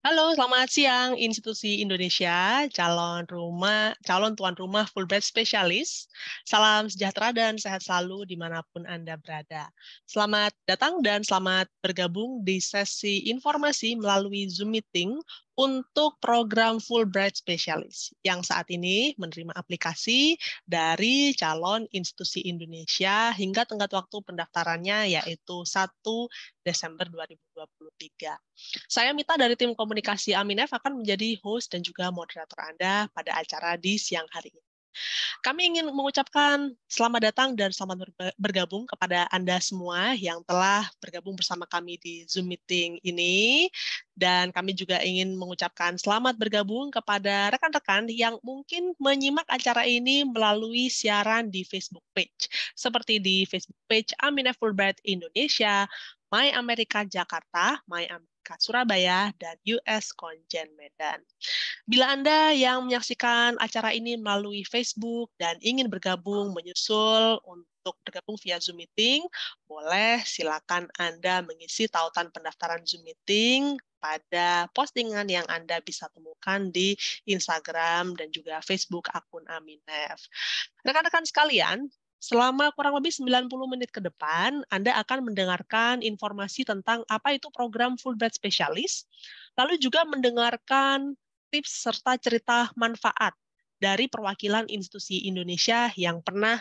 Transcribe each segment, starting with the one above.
Halo, selamat siang Institusi Indonesia, calon tuan rumah Fulbright Specialist. Salam sejahtera dan sehat selalu dimanapun Anda berada. Selamat datang dan selamat bergabung di sesi informasi melalui Zoom Meeting untuk program Fulbright Specialist yang saat ini menerima aplikasi dari calon institusi Indonesia hingga tenggat waktu pendaftarannya yaitu 1 Desember 2023. Saya Mita dari tim komunikasi Aminef akan menjadi host dan juga moderator Anda pada acara di siang hari ini. Kami ingin mengucapkan selamat datang dan selamat bergabung kepada Anda semua yang telah bergabung bersama kami di Zoom Meeting ini. Dan kami juga ingin mengucapkan selamat bergabung kepada rekan-rekan yang mungkin menyimak acara ini melalui siaran di Facebook page. Seperti di Facebook page Aminef Fulbright Indonesia, My America Jakarta, My America Surabaya, dan US Konjen Medan. Bila Anda yang menyaksikan acara ini melalui Facebook dan ingin bergabung, menyusul untuk bergabung via Zoom Meeting, boleh silakan Anda mengisi tautan pendaftaran Zoom Meeting pada postingan yang Anda bisa temukan di Instagram dan juga Facebook akun Aminef. Rekan-rekan sekalian, selama kurang lebih 90 menit ke depan, Anda akan mendengarkan informasi tentang apa itu program Fulbright Specialist, lalu juga mendengarkan tips serta cerita manfaat dari perwakilan institusi Indonesia yang pernah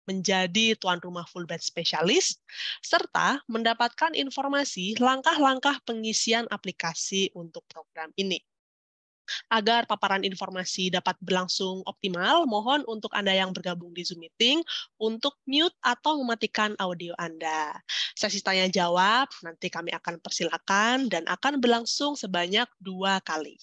menjadi tuan rumah Fulbright Specialist, serta mendapatkan informasi langkah-langkah pengisian aplikasi untuk program ini. Agar paparan informasi dapat berlangsung optimal, mohon untuk Anda yang bergabung di Zoom Meeting untuk mute atau mematikan audio Anda. Sesi tanya jawab nanti kami akan persilakan dan akan berlangsung sebanyak 2 kali.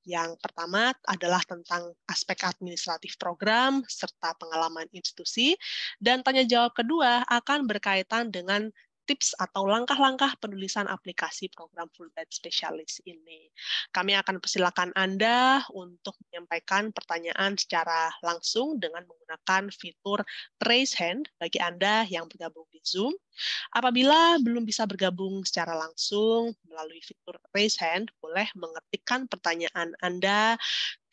Yang pertama adalah tentang aspek administratif program serta pengalaman institusi, dan tanya jawab kedua akan berkaitan dengan tips atau langkah-langkah penulisan aplikasi program Fulbright Specialist ini. Kami akan persilakan Anda untuk menyampaikan pertanyaan secara langsung dengan menggunakan fitur raise hand bagi Anda yang bergabung di Zoom. Apabila belum bisa bergabung secara langsung melalui fitur raise hand, boleh mengetikkan pertanyaan Anda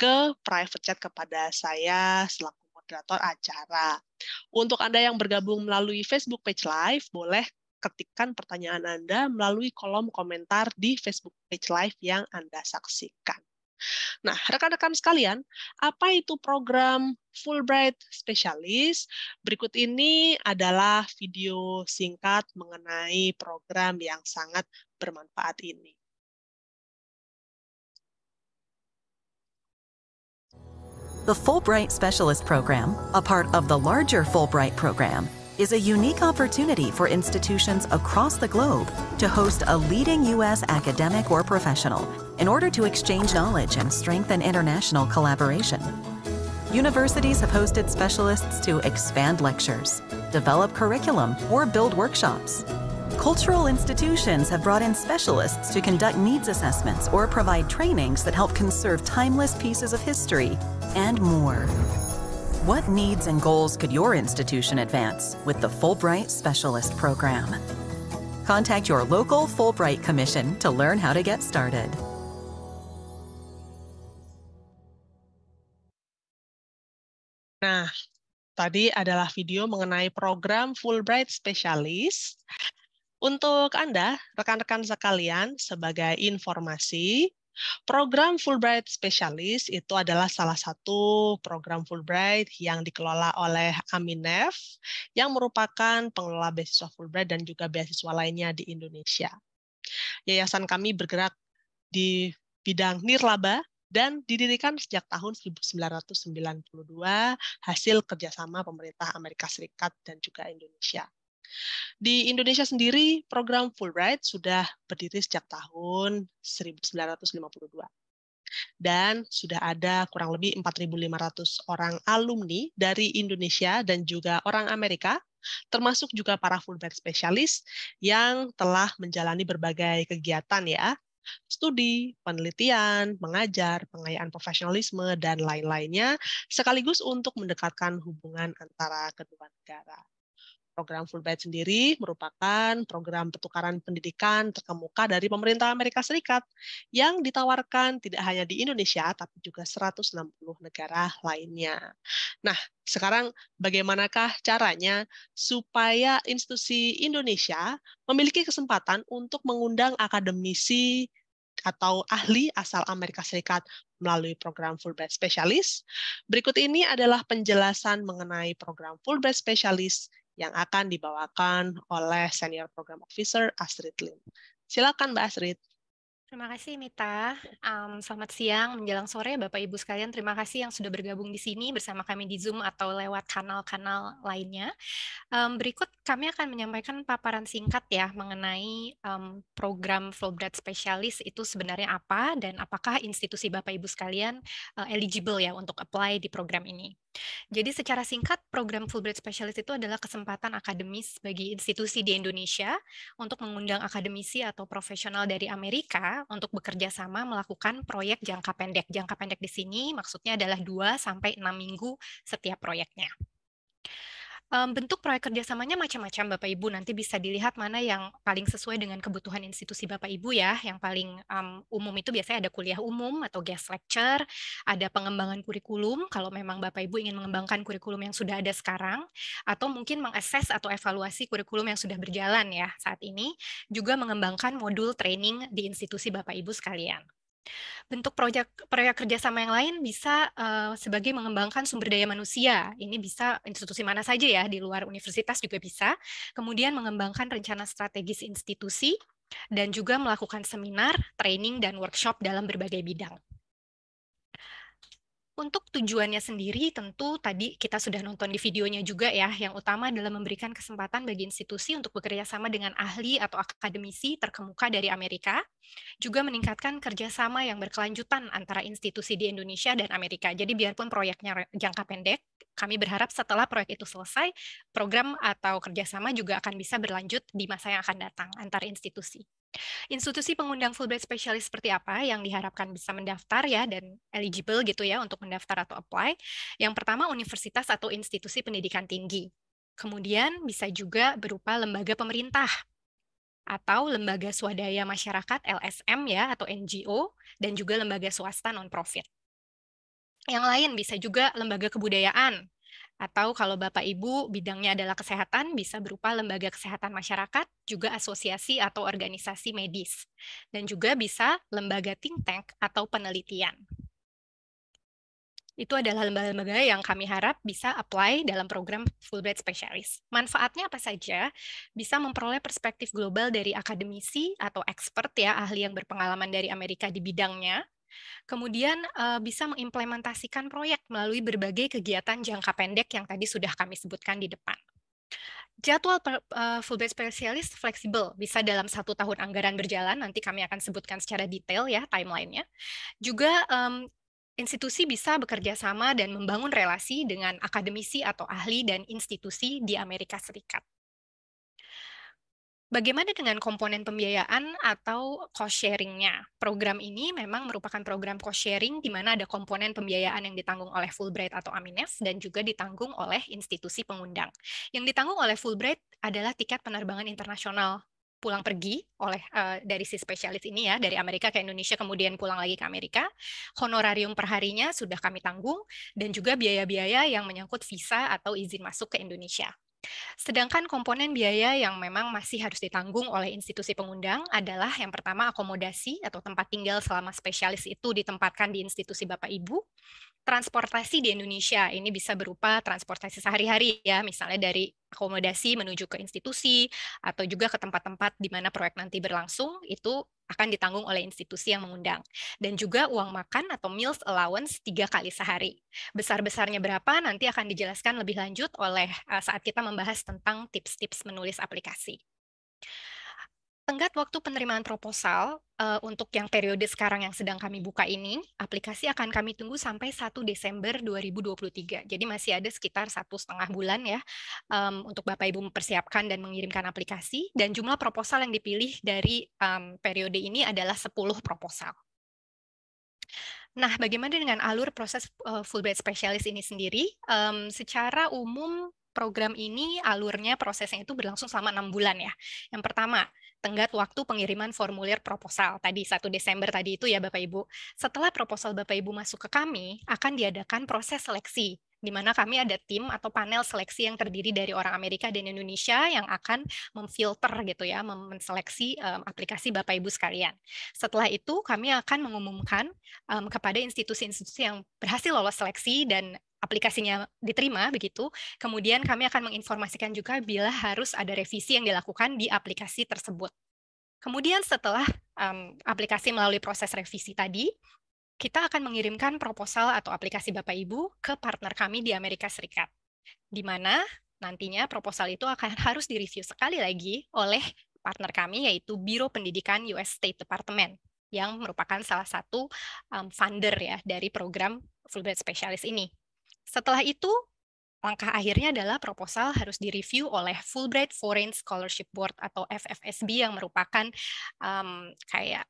ke private chat kepada saya selaku moderator acara. Untuk Anda yang bergabung melalui Facebook page live, boleh ketikkan pertanyaan Anda melalui kolom komentar di Facebook page live yang Anda saksikan. Nah, rekan-rekan sekalian, apa itu program Fulbright Specialist? Berikut ini adalah video singkat mengenai program yang sangat bermanfaat ini. The Fulbright Specialist Program, a part of the larger Fulbright program, is a unique opportunity for institutions across the globe to host a leading U.S. academic or professional in order to exchange knowledge and strengthen international collaboration. Universities have hosted specialists to expand lectures, develop curriculum, or build workshops. Cultural institutions have brought in specialists to conduct needs assessments or provide trainings that help conserve timeless pieces of history, and more. What needs and goals could your institution advance with the Fulbright Specialist Program? Contact your local Fulbright Commission to learn how to get started. Nah, tadi adalah video mengenai program Fulbright Specialist. Untuk Anda, rekan-rekan sekalian, sebagai informasi, program Fulbright Specialist itu adalah salah satu program Fulbright yang dikelola oleh Aminef, yang merupakan pengelola beasiswa Fulbright dan juga beasiswa lainnya di Indonesia. Yayasan kami bergerak di bidang nirlaba dan didirikan sejak tahun 1992 hasil kerjasama pemerintah Amerika Serikat dan juga Indonesia. Di Indonesia sendiri, program Fulbright sudah berdiri sejak tahun 1952. Dan sudah ada kurang lebih 4.500 orang alumni dari Indonesia dan juga orang Amerika, termasuk juga para Fulbright Specialist yang telah menjalani berbagai kegiatan ya, studi, penelitian, mengajar, pengayaan profesionalisme, dan lain-lainnya, sekaligus untuk mendekatkan hubungan antara kedua negara. Program Fulbright sendiri merupakan program pertukaran pendidikan terkemuka dari pemerintah Amerika Serikat yang ditawarkan tidak hanya di Indonesia, tapi juga 160 negara lainnya. Nah, sekarang bagaimanakah caranya supaya institusi Indonesia memiliki kesempatan untuk mengundang akademisi atau ahli asal Amerika Serikat melalui program Fulbright Specialist? Berikut ini adalah penjelasan mengenai program Fulbright Specialist yang akan dibawakan oleh Senior Program Officer Astrid Lim. Silakan Mbak Astrid. Terima kasih Mita. Selamat siang menjelang sore Bapak Ibu sekalian. Terima kasih yang sudah bergabung di sini bersama kami di Zoom atau lewat kanal-kanal lainnya. Berikut kami akan menyampaikan paparan singkat ya mengenai program Fulbright Specialist itu sebenarnya apa dan apakah institusi Bapak Ibu sekalian eligible ya untuk apply di program ini. Jadi secara singkat, program Fulbright Specialist itu adalah kesempatan akademis bagi institusi di Indonesia untuk mengundang akademisi atau profesional dari Amerika untuk bekerja sama melakukan proyek jangka pendek. Jangka pendek di sini maksudnya adalah 2-6 minggu setiap proyeknya. Bentuk proyek kerjasamanya macam-macam Bapak Ibu, nanti bisa dilihat mana yang paling sesuai dengan kebutuhan institusi Bapak Ibu ya. Yang paling umum itu biasanya ada kuliah umum atau guest lecture, ada pengembangan kurikulum kalau memang Bapak Ibu ingin mengembangkan kurikulum yang sudah ada sekarang, atau mungkin mengakses atau evaluasi kurikulum yang sudah berjalan ya saat ini, juga mengembangkan modul training di institusi Bapak Ibu sekalian. Bentuk proyek kerjasama yang lain bisa sebagai mengembangkan sumber daya manusia. Ini bisa institusi mana saja ya, di luar universitas juga bisa. Kemudian mengembangkan rencana strategis institusi, dan juga melakukan seminar, training, dan workshop dalam berbagai bidang. Untuk tujuannya sendiri tentu tadi kita sudah nonton di videonya juga ya, yang utama adalah memberikan kesempatan bagi institusi untuk bekerja sama dengan ahli atau akademisi terkemuka dari Amerika, juga meningkatkan kerjasama yang berkelanjutan antara institusi di Indonesia dan Amerika. Jadi biarpun proyeknya jangka pendek, kami berharap setelah proyek itu selesai, program atau kerjasama juga akan bisa berlanjut di masa yang akan datang antar institusi. Institusi pengundang Fulbright Specialist seperti apa yang diharapkan bisa mendaftar ya dan eligible gitu ya untuk mendaftar atau apply. Yang pertama universitas atau institusi pendidikan tinggi. Kemudian bisa juga berupa lembaga pemerintah atau lembaga swadaya masyarakat LSM ya atau NGO dan juga lembaga swasta non-profit. Yang lain bisa juga lembaga kebudayaan atau kalau Bapak Ibu bidangnya adalah kesehatan, bisa berupa lembaga kesehatan masyarakat, juga asosiasi atau organisasi medis. Dan juga bisa lembaga think tank atau penelitian. Itu adalah lembaga-lembaga yang kami harap bisa apply dalam program Fulbright Specialist. Manfaatnya apa saja? Bisa memperoleh perspektif global dari akademisi atau expert ya, ahli yang berpengalaman dari Amerika di bidangnya. Kemudian bisa mengimplementasikan proyek melalui berbagai kegiatan jangka pendek yang tadi sudah kami sebutkan di depan. Jadwal Fulbright Specialist fleksibel, bisa dalam 1 tahun anggaran berjalan, nanti kami akan sebutkan secara detail ya timeline-nya. Juga institusi bisa bekerja sama dan membangun relasi dengan akademisi atau ahli dan institusi di Amerika Serikat. Bagaimana dengan komponen pembiayaan atau cost sharing-nya? Program ini memang merupakan program cost sharing di mana ada komponen pembiayaan yang ditanggung oleh Fulbright atau Aminef dan juga ditanggung oleh institusi pengundang. Yang ditanggung oleh Fulbright adalah tiket penerbangan internasional pulang pergi oleh dari si spesialis ini ya, dari Amerika ke Indonesia kemudian pulang lagi ke Amerika. Honorarium perharinya sudah kami tanggung dan juga biaya-biaya yang menyangkut visa atau izin masuk ke Indonesia. Sedangkan komponen biaya yang memang masih harus ditanggung oleh institusi pengundang adalah yang pertama akomodasi atau tempat tinggal selama spesialis itu ditempatkan di institusi Bapak Ibu. Transportasi di Indonesia ini bisa berupa transportasi sehari-hari ya, misalnya dari akomodasi menuju ke institusi atau juga ke tempat-tempat di mana proyek nanti berlangsung, itu akan ditanggung oleh institusi yang mengundang. Dan juga uang makan atau meals allowance 3 kali sehari. Besar-besarnya berapa nanti akan dijelaskan lebih lanjut oleh saat kita membahas tentang tips-tips menulis aplikasi. Tenggat waktu penerimaan proposal untuk yang periode sekarang yang sedang kami buka ini, aplikasi akan kami tunggu sampai 1 Desember 2023. Jadi masih ada sekitar 1,5 bulan ya untuk Bapak Ibu mempersiapkan dan mengirimkan aplikasi. Dan jumlah proposal yang dipilih dari periode ini adalah 10 proposal. Nah, bagaimana dengan alur proses Fulbright Specialist ini sendiri? Secara umum program ini alurnya prosesnya itu berlangsung selama 6 bulan ya. Yang pertama, tenggat waktu pengiriman formulir proposal. Tadi 1 Desember tadi itu ya Bapak Ibu. Setelah proposal Bapak Ibu masuk ke kami, akan diadakan proses seleksi, di mana kami ada tim atau panel seleksi yang terdiri dari orang Amerika dan Indonesia yang akan memfilter gitu ya, menseleksi aplikasi Bapak Ibu sekalian. Setelah itu kami akan mengumumkan kepada institusi-institusi yang berhasil lolos seleksi dan aplikasinya diterima begitu. Kemudian kami akan menginformasikan juga bila harus ada revisi yang dilakukan di aplikasi tersebut. Kemudian setelah aplikasi melalui proses revisi tadi, kita akan mengirimkan proposal atau aplikasi Bapak Ibu ke partner kami di Amerika Serikat, di mana nantinya proposal itu akan harus direview sekali lagi oleh partner kami, yaitu Biro Pendidikan US State Department, yang merupakan salah satu funder ya dari program Fulbright Specialist ini. Setelah itu, langkah akhirnya adalah proposal harus direview oleh Fulbright Foreign Scholarship Board atau FFSB, yang merupakan kayak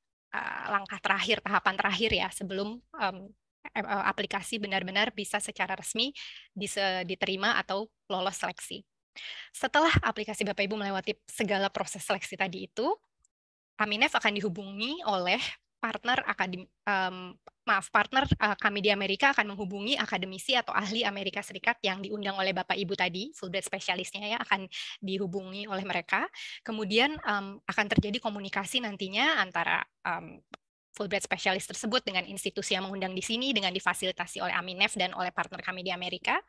langkah terakhir, tahapan terakhir ya sebelum aplikasi benar-benar bisa secara resmi diterima atau lolos seleksi. Setelah aplikasi Bapak Ibu melewati segala proses seleksi tadi itu, Aminef akan dihubungi oleh partner kami di Amerika akan menghubungi akademisi atau ahli Amerika Serikat yang diundang oleh Bapak Ibu tadi, Fulbright spesialisnya ya, akan dihubungi oleh mereka. Kemudian akan terjadi komunikasi nantinya antara Fulbright spesialis tersebut dengan institusi yang mengundang di sini, dengan difasilitasi oleh Aminef dan oleh partner kami di Amerika,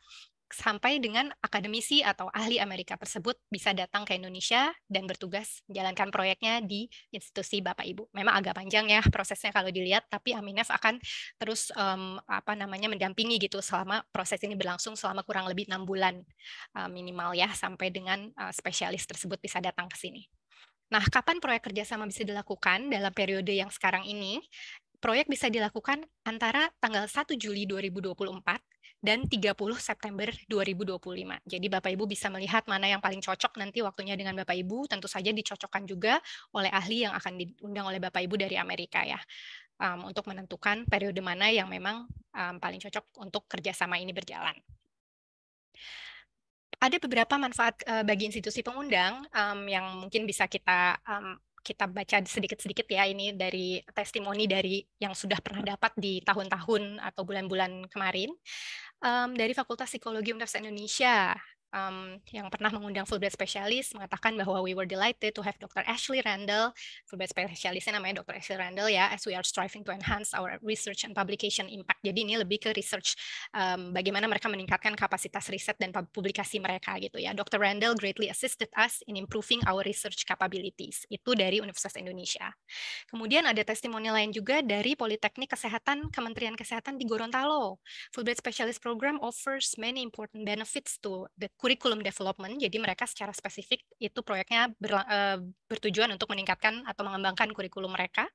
sampai dengan akademisi atau ahli Amerika tersebut bisa datang ke Indonesia dan bertugas menjalankan proyeknya di institusi Bapak Ibu. Memang agak panjang ya prosesnya kalau dilihat, tapi Aminef akan terus mendampingi gitu selama proses ini berlangsung selama kurang lebih 6 bulan minimal ya, sampai dengan spesialis tersebut bisa datang ke sini. Nah, kapan proyek kerjasama bisa dilakukan dalam periode yang sekarang ini? Proyek bisa dilakukan antara tanggal 1 Juli 2024 dan 30 September 2025. Jadi Bapak Ibu bisa melihat mana yang paling cocok nanti waktunya dengan Bapak Ibu. Tentu saja dicocokkan juga oleh ahli yang akan diundang oleh Bapak Ibu dari Amerika ya, untuk menentukan periode mana yang memang paling cocok untuk kerjasama ini berjalan. Ada beberapa manfaat bagi institusi pengundang yang mungkin bisa kita baca sedikit-sedikit ya, ini dari testimoni dari yang sudah pernah dapat di tahun-tahun atau bulan-bulan kemarin. Dari Fakultas Psikologi Universitas Indonesia, yang pernah mengundang Fulbright Specialist mengatakan bahwa we were delighted to have Dr. Ashley Randall, Fulbright Specialistnya namanya Dr. Ashley Randall ya, as we are striving to enhance our research and publication impact. Jadi ini lebih ke research, bagaimana mereka meningkatkan kapasitas riset dan publikasi mereka gitu ya. Dr. Randall greatly assisted us in improving our research capabilities. Itu dari Universitas Indonesia. Kemudian ada testimoni lain juga dari Politeknik Kesehatan Kementerian Kesehatan di Gorontalo. Fulbright Specialist Program offers many important benefits to the curriculum development. Jadi mereka secara spesifik itu proyeknya bertujuan untuk meningkatkan atau mengembangkan kurikulum mereka,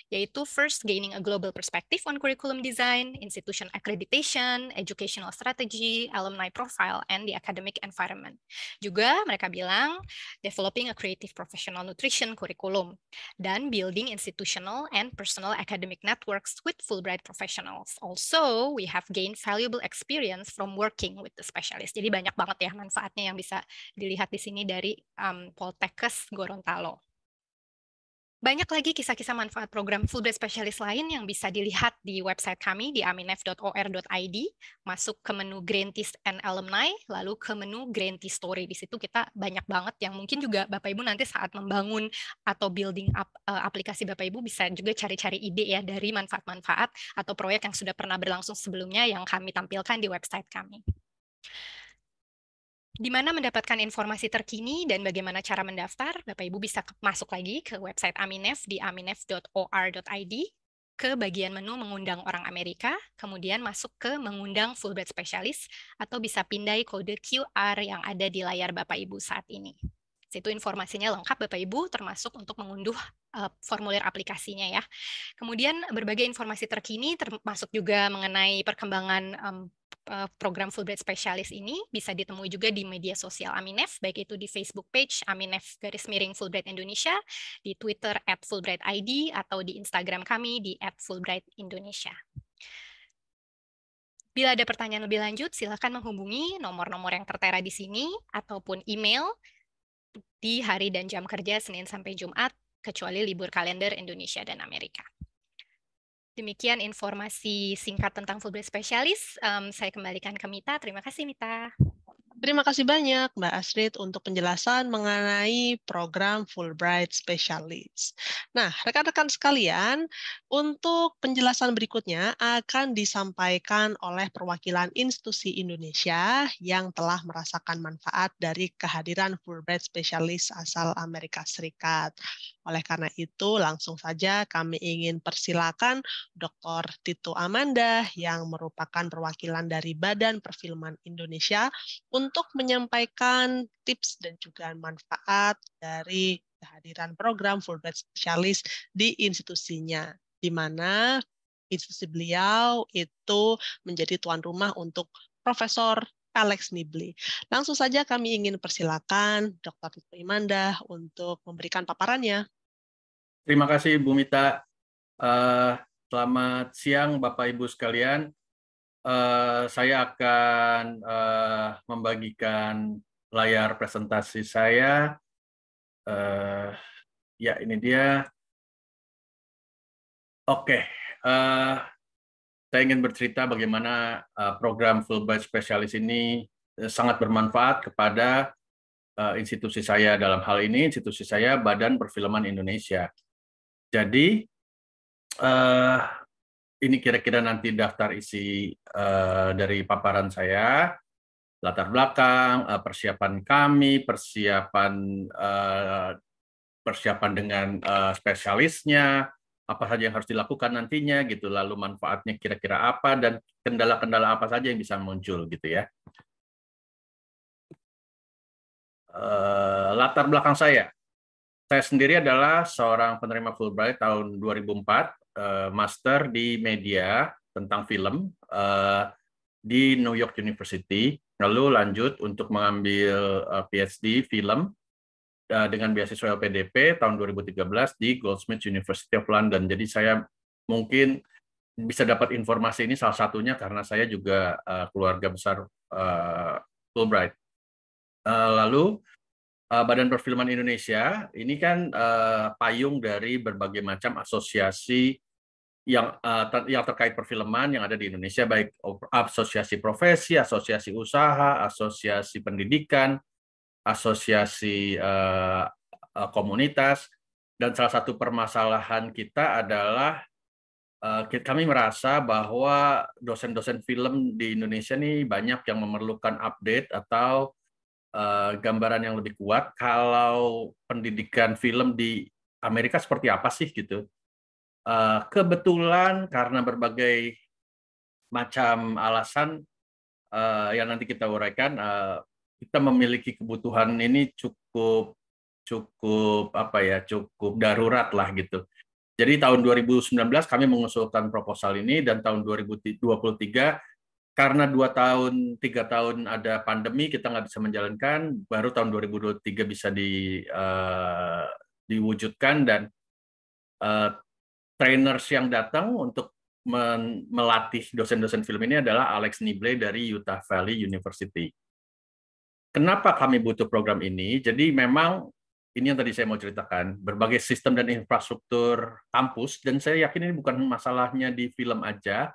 yaitu first gaining a global perspective on curriculum design, institution accreditation, educational strategy, alumni profile, and the academic environment. Juga mereka bilang developing a creative professional nutrition curriculum, dan building institutional and personal academic networks with Fulbright professionals. Also, we have gained valuable experience from working with the specialist. Jadi banyak banget ya manfaatnya yang bisa dilihat di sini dari Poltekkes Gorontalo. Banyak lagi kisah-kisah manfaat program Fulbright Specialist lain yang bisa dilihat di website kami di aminef.or.id, masuk ke menu Grantees and Alumni, lalu ke menu Grantee Story. Di situ kita banyak banget yang mungkin juga Bapak Ibu nanti saat membangun atau building up aplikasi Bapak Ibu bisa juga cari-cari ide ya dari manfaat-manfaat atau proyek yang sudah pernah berlangsung sebelumnya yang kami tampilkan di website kami. Di mana mendapatkan informasi terkini dan bagaimana cara mendaftar, Bapak Ibu bisa masuk lagi ke website Aminef di aminef.or.id, ke bagian menu mengundang orang Amerika, kemudian masuk ke mengundang Fulbright Specialist, atau bisa pindai kode QR yang ada di layar Bapak Ibu saat ini. Situ informasinya lengkap Bapak Ibu, termasuk untuk mengunduh formulir aplikasinya ya. Kemudian berbagai informasi terkini, termasuk juga mengenai perkembangan program Fulbright Specialist ini bisa ditemui juga di media sosial Aminef, baik itu di Facebook page Aminef_Fulbright Indonesia, di Twitter @FulbrightID, atau di Instagram kami di @FulbrightIndonesia. Bila ada pertanyaan lebih lanjut, silakan menghubungi nomor-nomor yang tertera di sini ataupun email di hari dan jam kerja Senin sampai Jumat, kecuali libur kalender Indonesia dan Amerika. Demikian informasi singkat tentang Fulbright Specialist. Saya kembalikan ke Mita. Terima kasih, Mita. Terima kasih banyak Mbak Astrid untuk penjelasan mengenai program Fulbright Specialist. Nah, rekan-rekan sekalian, untuk penjelasan berikutnya akan disampaikan oleh perwakilan institusi Indonesia yang telah merasakan manfaat dari kehadiran Fulbright Specialist asal Amerika Serikat. Oleh karena itu, langsung saja kami ingin persilakan Dr. Tito Amanda yang merupakan perwakilan dari Badan Perfilman Indonesia untuk menyampaikan tips dan juga manfaat dari kehadiran program Fulbright Specialist di institusinya, di mana institusi beliau itu menjadi tuan rumah untuk Profesor Alex Nibli. Langsung saja kami ingin persilakan Dr. Tito Amanda untuk memberikan paparannya. Terima kasih Bu Mita. Selamat siang Bapak Ibu sekalian. Saya akan membagikan layar presentasi saya. Ya, ini dia. Oke, saya ingin bercerita bagaimana program Fulbright Specialist ini sangat bermanfaat kepada institusi saya. Dalam hal ini, institusi saya Badan Perfilman Indonesia. Jadi, ini kira-kira nanti daftar isi dari paparan saya, latar belakang, persiapan kami, persiapan dengan spesialisnya, apa saja yang harus dilakukan nantinya, gitu. Lalu manfaatnya kira-kira apa dan kendala-kendala apa saja yang bisa muncul, gitu ya. Latar belakang saya sendiri adalah seorang penerima Fulbright tahun 2004, master di media tentang film di New York University, lalu lanjut untuk mengambil PhD film dengan beasiswa LPDP tahun 2013 di Goldsmiths University of London. Jadi saya mungkin bisa dapat informasi ini salah satunya karena saya juga keluarga besar Fulbright. Lalu Badan Perfilman Indonesia ini kan payung dari berbagai macam asosiasi yang terkait perfilman yang ada di Indonesia, baik asosiasi profesi, asosiasi usaha, asosiasi pendidikan, asosiasi komunitas. Dan salah satu permasalahan kita adalah kami merasa bahwa dosen-dosen film di Indonesia ini banyak yang memerlukan update atau gambaran yang lebih kuat kalau pendidikan film di Amerika seperti apa sih gitu. Kebetulan karena berbagai macam alasan yang nanti kita uraikan, kita memiliki kebutuhan ini cukup darurat lah gitu. Jadi tahun 2019 kami mengusulkan proposal ini dan tahun 2023 karena 3 tahun ada pandemi, kita nggak bisa menjalankan, baru tahun 2023 bisa diwujudkan, dan trainers yang datang untuk melatih dosen-dosen film ini adalah Alex Nibli dari Utah Valley University. Kenapa kami butuh program ini? Jadi memang ini yang tadi saya mau ceritakan, berbagai sistem dan infrastruktur kampus, dan saya yakin ini bukan masalahnya di film aja,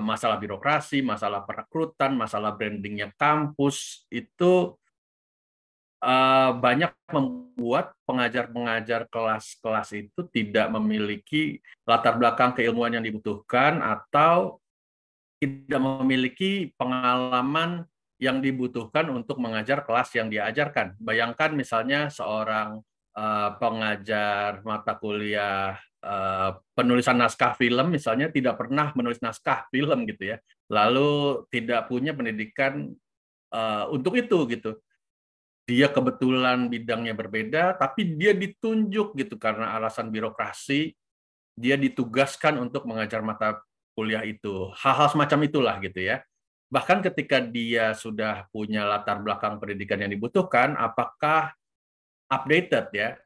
masalah birokrasi, masalah perekrutan, masalah brandingnya kampus, itu banyak membuat pengajar-pengajar kelas-kelas itu tidak memiliki latar belakang keilmuan yang dibutuhkan atau tidak memiliki pengalaman yang dibutuhkan untuk mengajar kelas yang dia ajarkan. Bayangkan misalnya seorang pengajar mata kuliah penulisan naskah film misalnya tidak pernah menulis naskah film gitu ya, lalu tidak punya pendidikan untuk itu gitu. Dia kebetulan bidangnya berbeda, tapi dia ditunjuk gitu karena alasan birokrasi, dia ditugaskan untuk mengajar mata kuliah itu. Hal-hal semacam itulah gitu ya. Bahkan ketika dia sudah punya latar belakang pendidikan yang dibutuhkan, apakah updated ya?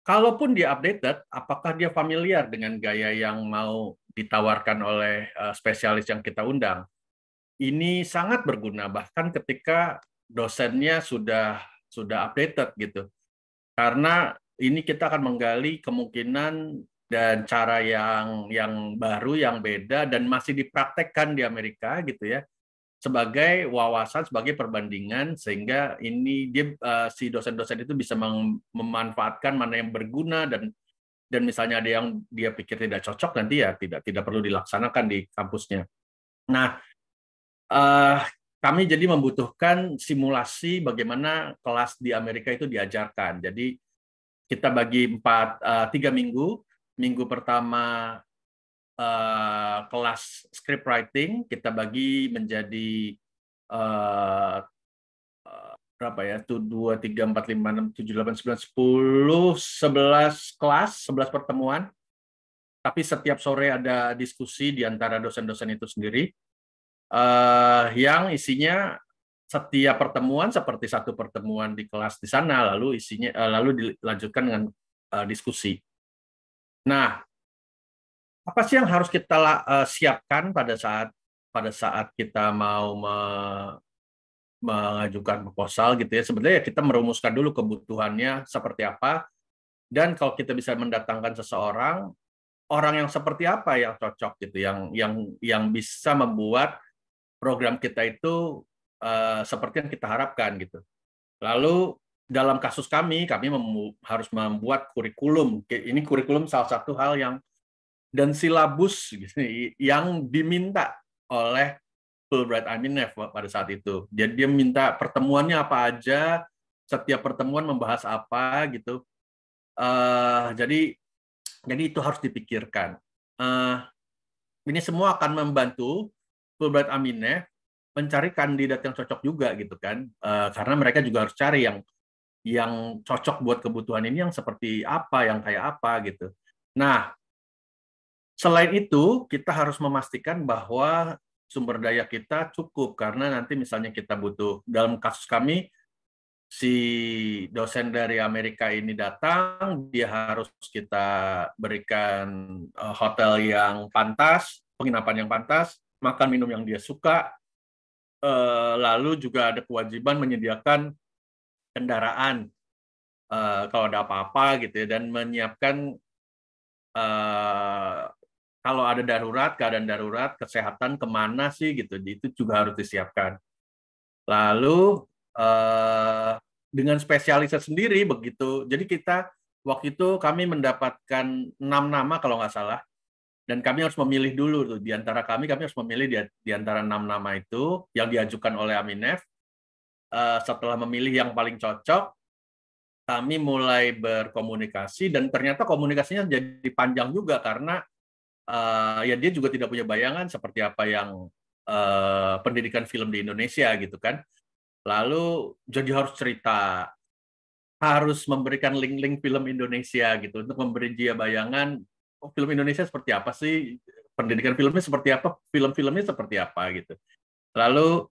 Kalaupun dia updated, apakah dia familiar dengan gaya yang mau ditawarkan oleh spesialis yang kita undang, ini sangat berguna bahkan ketika dosennya sudah updated gitu. Karena ini kita akan menggali kemungkinan dan cara yang baru, yang beda, dan masih dipraktekkan di Amerika gitu ya, sebagai wawasan, sebagai perbandingan, sehingga ini si dosen-dosen itu bisa memanfaatkan mana yang berguna, dan misalnya ada yang dia pikir tidak cocok, nanti ya tidak perlu dilaksanakan di kampusnya. Nah, kami jadi membutuhkan simulasi bagaimana kelas di Amerika itu diajarkan. Jadi kita bagi 3 minggu. Minggu pertama kelas script writing, kita bagi menjadi berapa ya? 2, 3, 4, 5, 6, 7, 8, 9, 10, 11 kelas, 11 pertemuan. Tapi setiap sore ada diskusi di antara dosen-dosen itu sendiri, yang isinya setiap pertemuan seperti satu pertemuan di kelas di sana, lalu dilanjutkan dengan diskusi. Nah, apa sih yang harus kita siapkan pada saat kita mau mengajukan proposal gitu ya? Sebenarnya kita merumuskan dulu kebutuhannya seperti apa, dan kalau kita bisa mendatangkan seseorang, orang yang seperti apa yang cocok gitu, yang bisa membuat program kita itu seperti yang kita harapkan gitu. Lalu dalam kasus kami harus membuat kurikulum. Ini kurikulum salah satu hal dan silabus gitu, yang diminta oleh Fulbright Aminef pada saat itu. Jadi dia minta pertemuannya apa aja, setiap pertemuan membahas apa gitu. Jadi itu harus dipikirkan. Ini semua akan membantu Fulbright Aminef mencari kandidat yang cocok juga gitu kan, karena mereka juga harus cari yang cocok buat kebutuhan ini, yang seperti apa, yang kayak apa gitu. Nah, selain itu kita harus memastikan bahwa sumber daya kita cukup, karena nanti misalnya kita butuh, dalam kasus kami si dosen dari Amerika ini datang, dia harus kita berikan hotel yang pantas, penginapan yang pantas, makan minum yang dia suka, lalu juga ada kewajiban menyediakan kendaraan kalau ada apa-apa gitu ya, dan menyiapkan kalau ada keadaan darurat, kesehatan kemana sih gitu, itu juga harus disiapkan. Lalu dengan spesialisnya sendiri begitu, jadi waktu itu kami mendapatkan 6 nama kalau nggak salah, dan kami harus memilih dulu tuh, di antara kami harus memilih di antara 6 nama itu yang diajukan oleh Aminef. Setelah memilih yang paling cocok, kami mulai berkomunikasi, dan ternyata komunikasinya jadi panjang juga karena ya dia juga tidak punya bayangan seperti apa yang pendidikan film di Indonesia gitu kan. Lalu jadi harus cerita, harus memberikan link-link film Indonesia gitu untuk memberi dia bayangan, oh, film Indonesia seperti apa sih, pendidikan filmnya seperti apa, film-filmnya seperti apa gitu. Lalu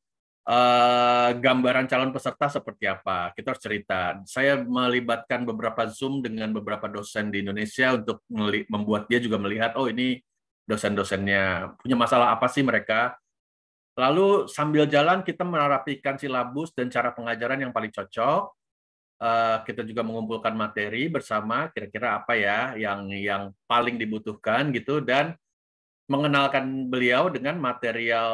gambaran calon peserta seperti apa, kita harus cerita. Saya melibatkan beberapa Zoom dengan beberapa dosen di Indonesia untuk membuat dia juga melihat, oh ini dosen-dosennya punya masalah apa sih mereka. Lalu sambil jalan kita merapikan silabus dan cara pengajaran yang paling cocok. Kita juga mengumpulkan materi bersama, kira-kira apa ya yang paling dibutuhkan gitu, dan mengenalkan beliau dengan material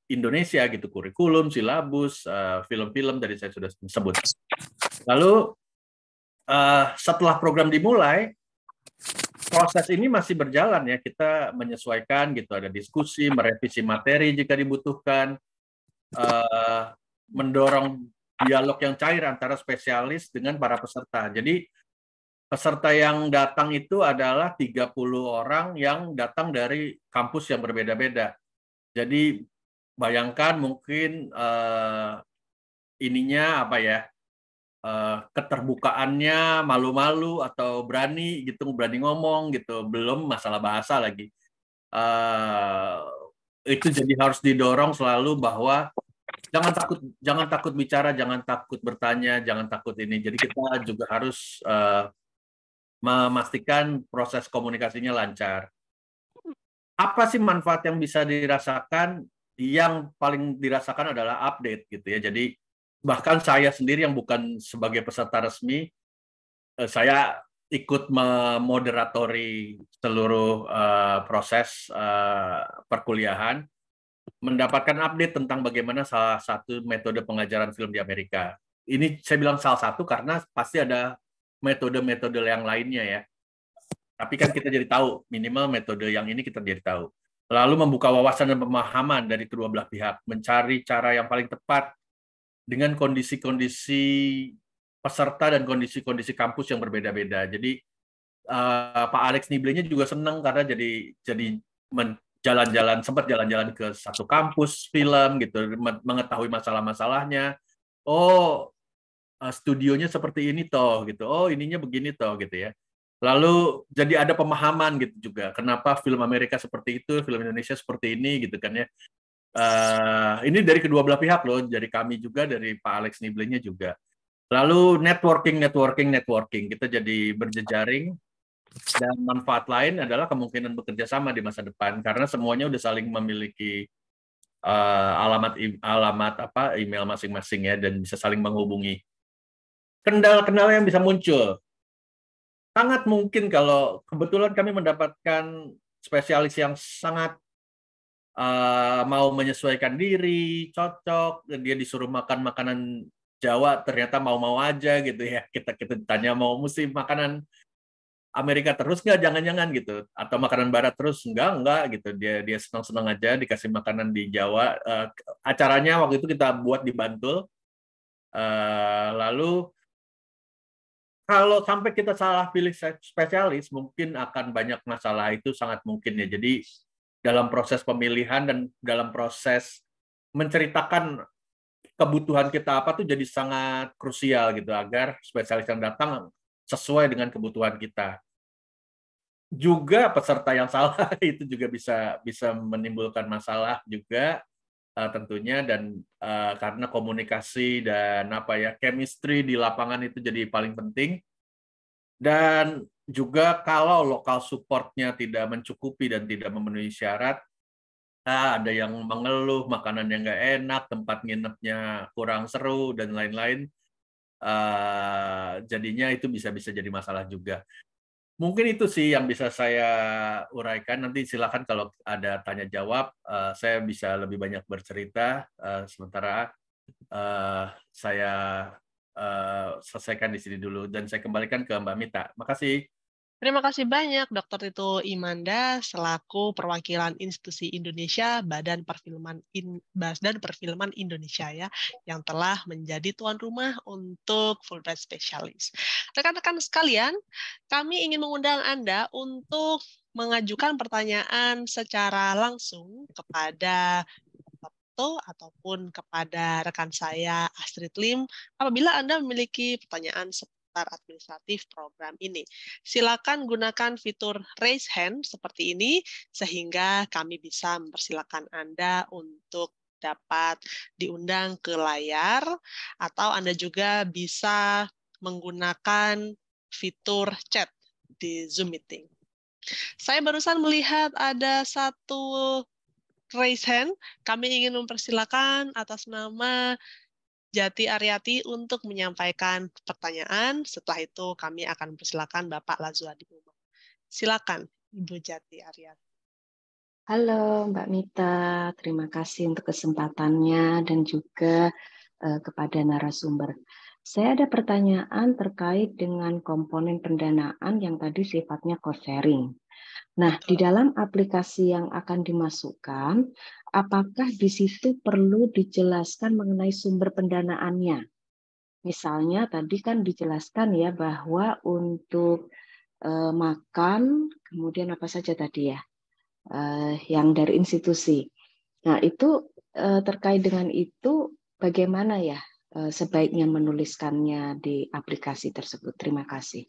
Indonesia gitu, kurikulum, silabus, film-film tadi saya sudah sebut. Lalu setelah program dimulai, proses ini masih berjalan ya, kita menyesuaikan gitu, ada diskusi, merevisi materi jika dibutuhkan, mendorong dialog yang cair antara spesialis dengan para peserta. Jadi peserta yang datang itu adalah 30 orang yang datang dari kampus yang berbeda-beda. Jadi bayangkan mungkin ininya apa ya, keterbukaannya malu-malu atau berani ngomong gitu, belum masalah bahasa lagi. Itu jadi harus didorong selalu bahwa jangan takut bicara, jangan takut bertanya, jangan takut ini. Jadi kita juga harus memastikan proses komunikasinya lancar. apa sih manfaat yang bisa dirasakan? Yang paling dirasakan adalah update gitu ya. Jadi bahkan saya sendiri yang bukan sebagai peserta resmi, saya ikut memoderatori seluruh proses perkuliahan, mendapatkan update tentang bagaimana salah satu metode pengajaran film di Amerika. Ini saya bilang salah satu karena pasti ada metode-metode yang lainnya ya. Tapi kan kita jadi tahu, minimal metode yang ini kita jadi tahu. Lalu membuka wawasan dan pemahaman dari kedua belah pihak, mencari cara yang paling tepat dengan kondisi-kondisi peserta dan kondisi-kondisi kampus yang berbeda-beda. Jadi Pak Alex Niblenya juga senang karena jadi jalan-jalan, sempat jalan-jalan ke satu kampus film gitu, mengetahui masalah-masalahnya. Oh, studionya seperti ini toh gitu. Oh, ininya begini toh gitu ya. Lalu jadi ada pemahaman gitu juga. Kenapa film Amerika seperti itu, film Indonesia seperti ini gitu kan ya. Ini dari kedua belah pihak loh, dari kami juga, dari Pak Alex Niblenya juga. Lalu networking. Kita jadi berjejaring. Dan manfaat lain adalah kemungkinan bekerja sama di masa depan karena semuanya udah saling memiliki alamat email masing-masing ya dan bisa saling menghubungi. Kendala-kendala yang bisa muncul. Sangat mungkin kalau kebetulan kami mendapatkan spesialis yang sangat mau menyesuaikan diri, cocok, dia disuruh makan makanan Jawa ternyata mau-mau aja gitu ya. Kita tanya mau mesti makanan Amerika terus nggak, jangan-jangan gitu, atau makanan Barat terus enggak gitu, dia senang-senang aja dikasih makanan di Jawa. Acaranya waktu itu kita buat di Bantul, lalu kalau sampai kita salah pilih spesialis mungkin akan banyak masalah, itu sangat mungkin ya. Jadi dalam proses pemilihan dan dalam proses menceritakan kebutuhan kita apa tuh jadi sangat krusial gitu agar spesialis yang datang sesuai dengan kebutuhan kita. Juga peserta yang salah itu juga bisa menimbulkan masalah juga tentunya, dan karena komunikasi dan chemistry di lapangan itu jadi paling penting. Dan juga kalau lokal supportnya tidak mencukupi dan tidak memenuhi syarat, ada yang mengeluh makanan yang nggak enak, tempat nginepnya kurang seru dan lain-lain, jadinya itu bisa jadi masalah juga. Mungkin itu sih yang bisa saya uraikan. Nanti silakan kalau ada tanya jawab, saya bisa lebih banyak bercerita. Sementara saya selesaikan di sini dulu dan saya kembalikan ke Mbak Mita. Makasih. Terima kasih banyak Dr. Tito Imanda selaku perwakilan institusi Indonesia Badan Perfilman Indonesia ya, yang telah menjadi tuan rumah untuk Fulbright Specialist. Rekan-rekan sekalian, kami ingin mengundang Anda untuk mengajukan pertanyaan secara langsung kepada ataupun kepada rekan saya Astrid Lim apabila Anda memiliki pertanyaan administratif program ini. Silakan gunakan fitur raise hand seperti ini sehingga kami bisa mempersilakan Anda untuk dapat diundang ke layar, atau Anda juga bisa menggunakan fitur chat di Zoom Meeting. Saya barusan melihat ada satu raise hand. Kami ingin mempersilakan atas nama Jati Aryati untuk menyampaikan pertanyaan. Setelah itu kami akan mempersilakan Bapak Lazuardi Umar. Silakan, Ibu Jati Aryati. Halo Mbak Mita, terima kasih untuk kesempatannya dan juga kepada narasumber. Saya ada pertanyaan terkait dengan komponen pendanaan yang tadi sifatnya cost sharing. Nah, di dalam aplikasi yang akan dimasukkan, apakah di situ perlu dijelaskan mengenai sumber pendanaannya? Misalnya tadi kan dijelaskan ya bahwa untuk makan, kemudian apa saja tadi ya, yang dari institusi. Nah, itu terkait dengan itu bagaimana ya sebaiknya menuliskannya di aplikasi tersebut? Terima kasih.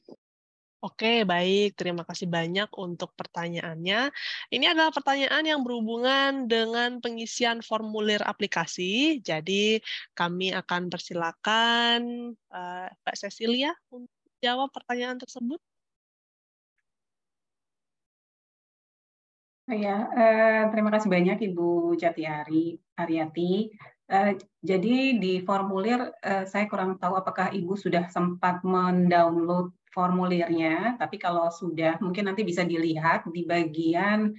Oke, baik. Terima kasih banyak untuk pertanyaannya. Ini adalah pertanyaan yang berhubungan dengan pengisian formulir aplikasi. Jadi, kami akan persilakan Mbak Cecilia untuk jawab pertanyaan tersebut. Ya, terima kasih banyak Ibu Jati Aryati. Jadi di formulir saya kurang tahu apakah Ibu sudah sempat mendownload formulirnya, tapi kalau sudah mungkin nanti bisa dilihat di bagian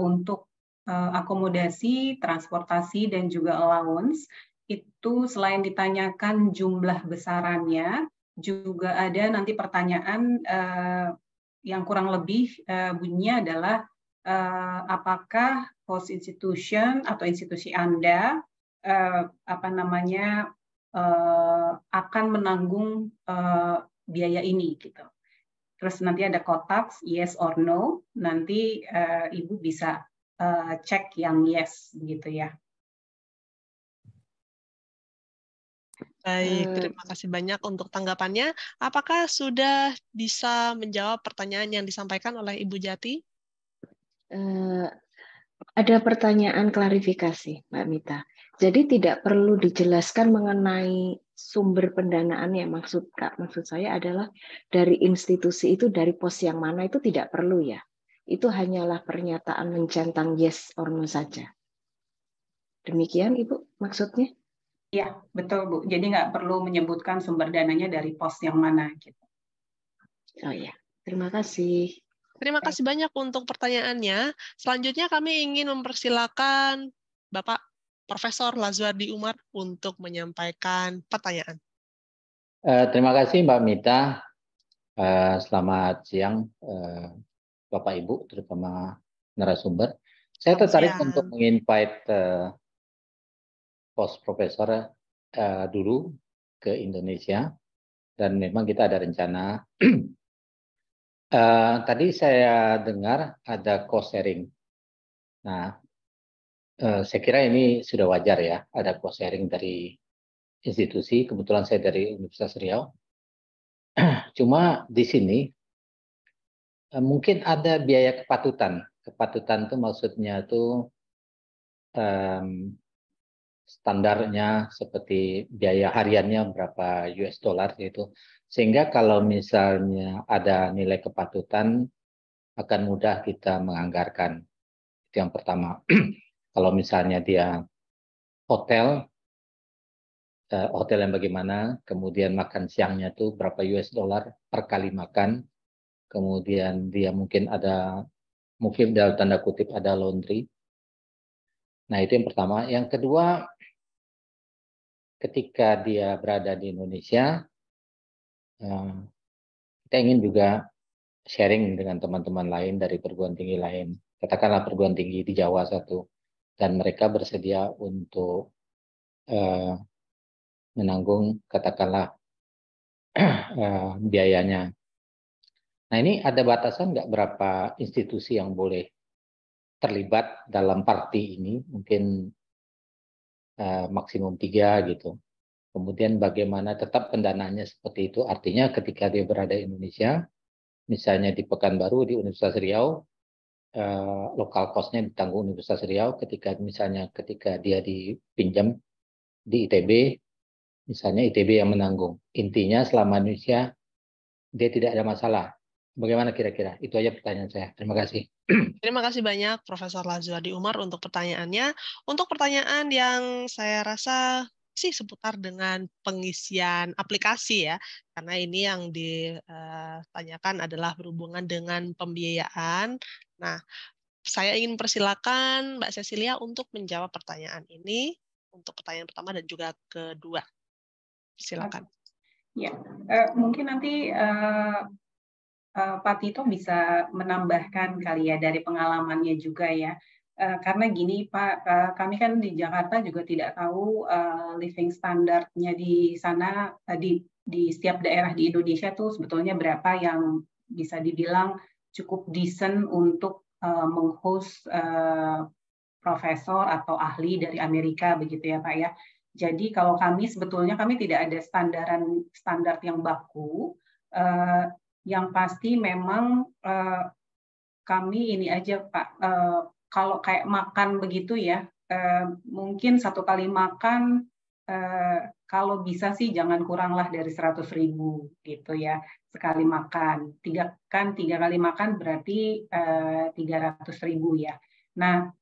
untuk akomodasi, transportasi, dan juga allowance. Itu selain ditanyakan jumlah besarannya, juga ada nanti pertanyaan yang kurang lebih bunyinya adalah apakah host institution atau institusi Anda akan menanggung biaya ini gitu. Terus nanti ada kotak yes or no. Nanti Ibu bisa cek yang yes gitu ya. Baik, terima kasih banyak untuk tanggapannya. Apakah sudah bisa menjawab pertanyaan yang disampaikan oleh Ibu Jati? Ada pertanyaan klarifikasi, Mbak Mita. Jadi tidak perlu dijelaskan mengenai sumber pendanaannya. Maksud saya adalah dari institusi itu, dari pos yang mana itu tidak perlu ya. Itu hanyalah pernyataan mencentang yes or no saja. Demikian Ibu maksudnya? Ya, betul Bu. Jadi nggak perlu menyebutkan sumber dananya dari pos yang mana gitu. Oh ya, terima kasih. Terima kasih banyak untuk pertanyaannya. Selanjutnya kami ingin mempersilakan Bapak Profesor Lazuardi Umar untuk menyampaikan pertanyaan. Terima kasih Mbak Mita. Selamat siang Bapak Ibu, terutama narasumber. Saya tertarik untuk menginvite post profesor dulu ke Indonesia, dan memang kita ada rencana. Tadi saya dengar ada cost sharing. Nah, saya kira ini sudah wajar ya, ada cost sharing dari institusi. Kebetulan saya dari Universitas Riau. Cuma di sini mungkin ada biaya kepatutan. Kepatutan itu maksudnya itu standarnya seperti biaya hariannya berapa US dollar gitu. Sehingga kalau misalnya ada nilai kepatutan akan mudah kita menganggarkan. Itu yang pertama. Kalau misalnya dia hotel yang bagaimana, kemudian makan siangnya tuh berapa US dollar per kali makan, kemudian dia mungkin dalam tanda kutip ada laundry. Nah itu yang pertama. Yang kedua, ketika dia berada di Indonesia, kita ingin juga sharing dengan teman-teman lain dari perguruan tinggi lain. Katakanlah perguruan tinggi di Jawa satu, dan mereka bersedia untuk menanggung katakanlah biayanya. Nah ini ada batasan nggak berapa institusi yang boleh terlibat dalam party ini? Mungkin maksimum 3 gitu. Kemudian bagaimana tetap pendanaannya seperti itu. Artinya ketika dia berada di Indonesia, misalnya di Pekanbaru, di Universitas Riau, lokal cost-nya ditanggung Universitas Riau. Ketika dia dipinjam di ITB, misalnya ITB yang menanggung. Intinya selama Indonesia, dia tidak ada masalah. Bagaimana kira-kira? Itu aja pertanyaan saya. Terima kasih. Terima kasih banyak Profesor Lazuardi Umar untuk pertanyaannya. Untuk pertanyaan yang saya rasa sih seputar dengan pengisian aplikasi ya, karena ini yang ditanyakan adalah berhubungan dengan pembiayaan. Nah, saya ingin persilakan Mbak Cecilia untuk menjawab pertanyaan ini untuk pertanyaan pertama dan juga kedua. Silakan. Ya, mungkin nanti Pak Tito bisa menambahkan kali ya dari pengalamannya juga ya. Karena gini Pak, kami kan di Jakarta juga tidak tahu living standardnya di sana, di setiap daerah di Indonesia tuh sebetulnya berapa yang bisa dibilang cukup decent untuk meng-host profesor atau ahli dari Amerika begitu ya Pak ya. Jadi kalau sebetulnya kami tidak ada standar yang baku. Yang pasti memang kami ini aja Pak, kalau kayak makan begitu ya, mungkin satu kali makan kalau bisa sih jangan kuranglah dari 100.000 gitu ya sekali makan. 3 kali makan berarti 300.000 ya. Nah,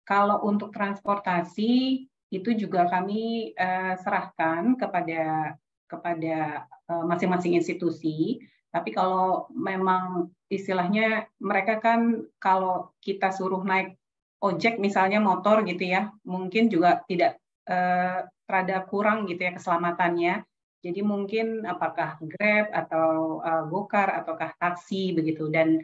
kalau untuk transportasi itu juga kami serahkan kepada masing-masing institusi. Tapi kalau memang istilahnya mereka kan kalau kita suruh naik ojek misalnya motor gitu ya, mungkin juga tidak rada kurang gitu ya keselamatannya. Jadi mungkin apakah Grab atau Gokar ataukah taksi begitu. Dan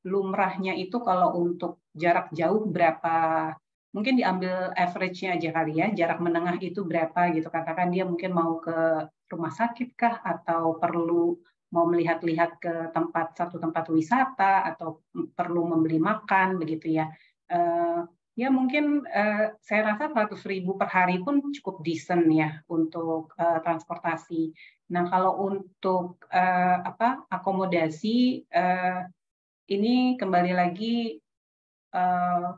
lumrahnya itu kalau untuk jarak jauh berapa, mungkin diambil average-nya aja kali ya, jarak menengah itu berapa gitu. Katakan dia mungkin mau ke rumah sakit kah, atau perlu mau melihat-lihat ke satu tempat wisata, atau perlu membeli makan begitu ya. Ya mungkin saya rasa 100.000 per hari pun cukup decent ya untuk transportasi. Nah kalau untuk akomodasi ini kembali lagi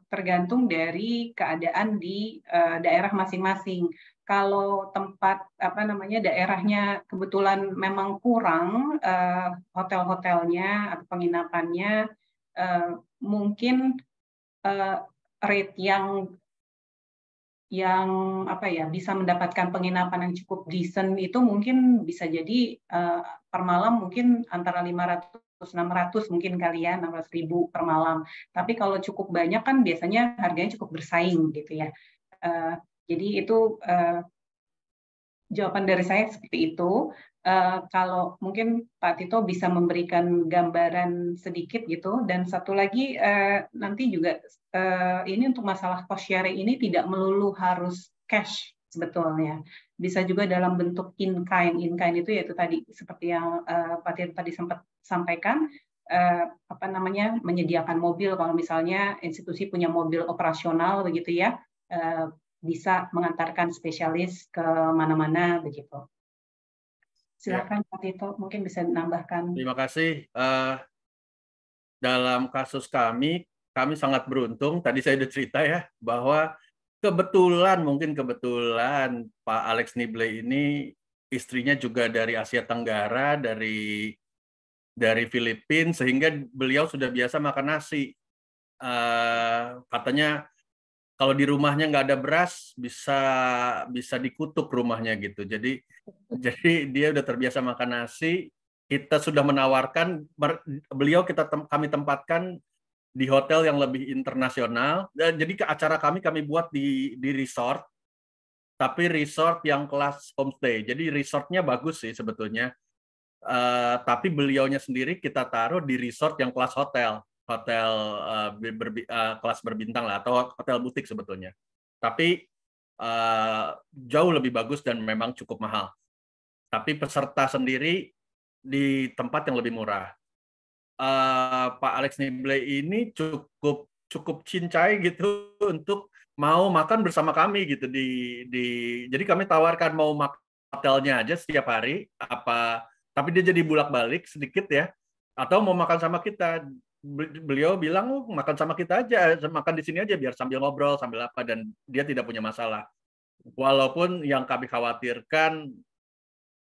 tergantung dari keadaan di daerah masing-masing. Kalau tempat daerahnya kebetulan memang kurang hotel-hotelnya atau penginapannya, mungkin rate yang bisa mendapatkan penginapan yang cukup decent itu mungkin bisa jadi per malam mungkin antara 500-600 mungkin kali ya, 600.000 per malam. Tapi kalau cukup banyak kan biasanya harganya cukup bersaing gitu ya. Jadi itu jawaban dari saya seperti itu. Kalau mungkin Pak Tito bisa memberikan gambaran sedikit gitu. Dan satu lagi nanti juga ini untuk masalah cost sharing ini tidak melulu harus cash sebetulnya. Bisa juga dalam bentuk in-kind. In-kind itu yaitu tadi seperti yang Pak Tito tadi sempat sampaikan, menyediakan mobil kalau misalnya institusi punya mobil operasional begitu ya, bisa mengantarkan spesialis ke mana-mana begitu. Silakan Pak Tito, mungkin bisa menambahkan. Terima kasih. Dalam kasus kami sangat beruntung. Tadi saya sudah cerita ya bahwa kebetulan Pak Alex Nibley ini istrinya juga dari Asia Tenggara, dari Filipina, sehingga beliau sudah biasa makan nasi. Katanya kalau di rumahnya nggak ada beras bisa dikutuk rumahnya gitu. Jadi dia udah terbiasa makan nasi. Kita sudah menawarkan beliau kami tempatkan di hotel yang lebih internasional. Jadi ke acara kami buat di resort, tapi resort yang kelas homestay. Jadi resortnya bagus sih sebetulnya. Tapi beliaunya sendiri kita taruh di resort yang kelas hotel kelas berbintang lah, atau hotel butik sebetulnya. Tapi jauh lebih bagus dan memang cukup mahal. Tapi peserta sendiri di tempat yang lebih murah. Pak Alex Nibley ini cukup cincai gitu untuk mau makan bersama kami gitu jadi kami tawarkan mau makan hotelnya aja setiap hari tapi dia jadi bolak-balik sedikit ya, atau mau makan sama kita. Beliau bilang makan sama kita aja, makan di sini aja biar sambil ngobrol sambil apa, dan dia tidak punya masalah. Walaupun yang kami khawatirkan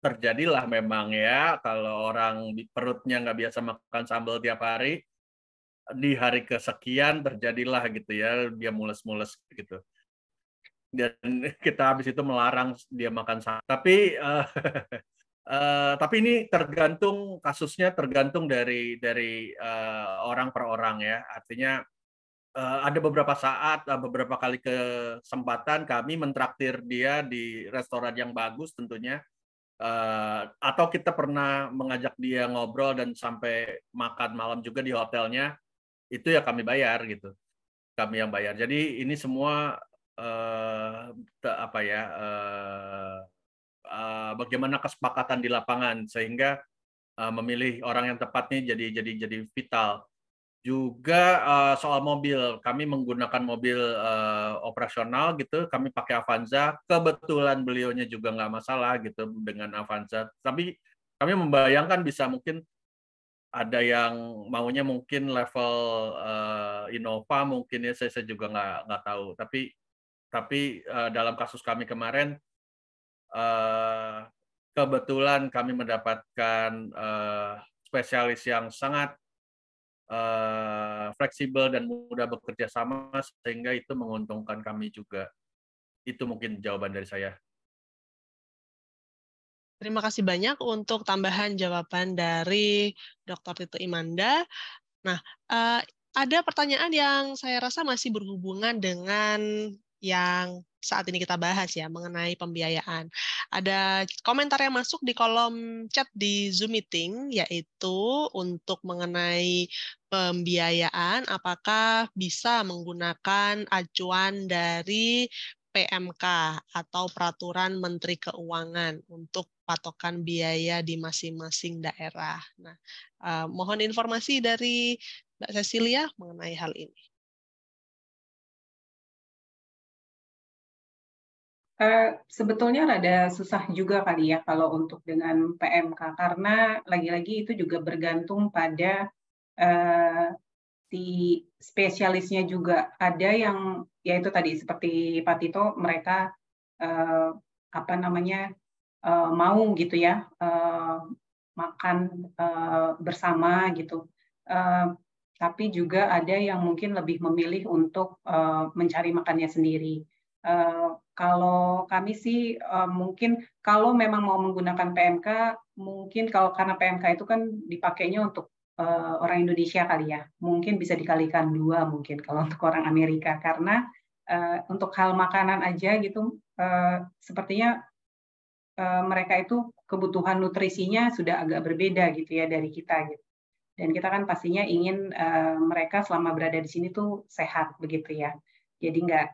terjadilah memang ya, kalau orang di perutnya nggak biasa makan sambal tiap hari, di hari kesekian terjadilah gitu ya, dia mules-mules gitu. Dan kita habis itu melarang dia makan sambal. Tapi ini kasusnya tergantung dari orang per orang ya. Artinya ada beberapa saat, beberapa kali kesempatan kami mentraktir dia di restoran yang bagus tentunya. Atau kita pernah mengajak dia ngobrol dan sampai makan malam juga di hotelnya. Itu ya kami bayar gitu. Kami yang bayar. Jadi ini semua bagaimana kesepakatan di lapangan sehingga memilih orang yang tepatnya jadi vital. Juga soal mobil, kami menggunakan mobil operasional gitu, kami pakai Avanza. Kebetulan beliaunya juga nggak masalah gitu dengan Avanza. Tapi kami membayangkan bisa mungkin ada yang maunya mungkin level Innova mungkin ya, saya juga nggak tahu. Tapi Tapi dalam kasus kami kemarin, kebetulan kami mendapatkan spesialis yang sangat fleksibel dan mudah bekerja sama, sehingga itu menguntungkan kami juga. Itu mungkin jawaban dari saya. Terima kasih banyak untuk tambahan jawaban dari Dr. Tito Imanda. Nah, ada pertanyaan yang saya rasa masih berhubungan dengan yang saat ini kita bahas ya, mengenai pembiayaan. Ada komentar yang masuk di kolom chat di Zoom Meeting, yaitu untuk mengenai pembiayaan, apakah bisa menggunakan acuan dari PMK atau Peraturan Menteri Keuangan untuk patokan biaya di masing-masing daerah. Nah, mohon informasi dari Mbak Cecilia mengenai hal ini. Sebetulnya rada susah juga kali ya kalau untuk dengan PMK, karena lagi-lagi itu juga bergantung pada si spesialisnya juga. Ada yang ya itu tadi seperti Pak Tito, mereka mau gitu ya makan bersama gitu. Tapi juga ada yang mungkin lebih memilih untuk mencari makannya sendiri. Kalau kami sih mungkin kalau memang mau menggunakan PMK, mungkin karena PMK itu kan dipakainya untuk orang Indonesia kali ya, mungkin bisa dikalikan 2 mungkin kalau untuk orang Amerika, karena untuk hal makanan aja gitu sepertinya mereka itu kebutuhan nutrisinya sudah agak berbeda gitu ya dari kita gitu. Dan kita kan pastinya ingin mereka selama berada di sini tuh sehat begitu ya. Jadi nggak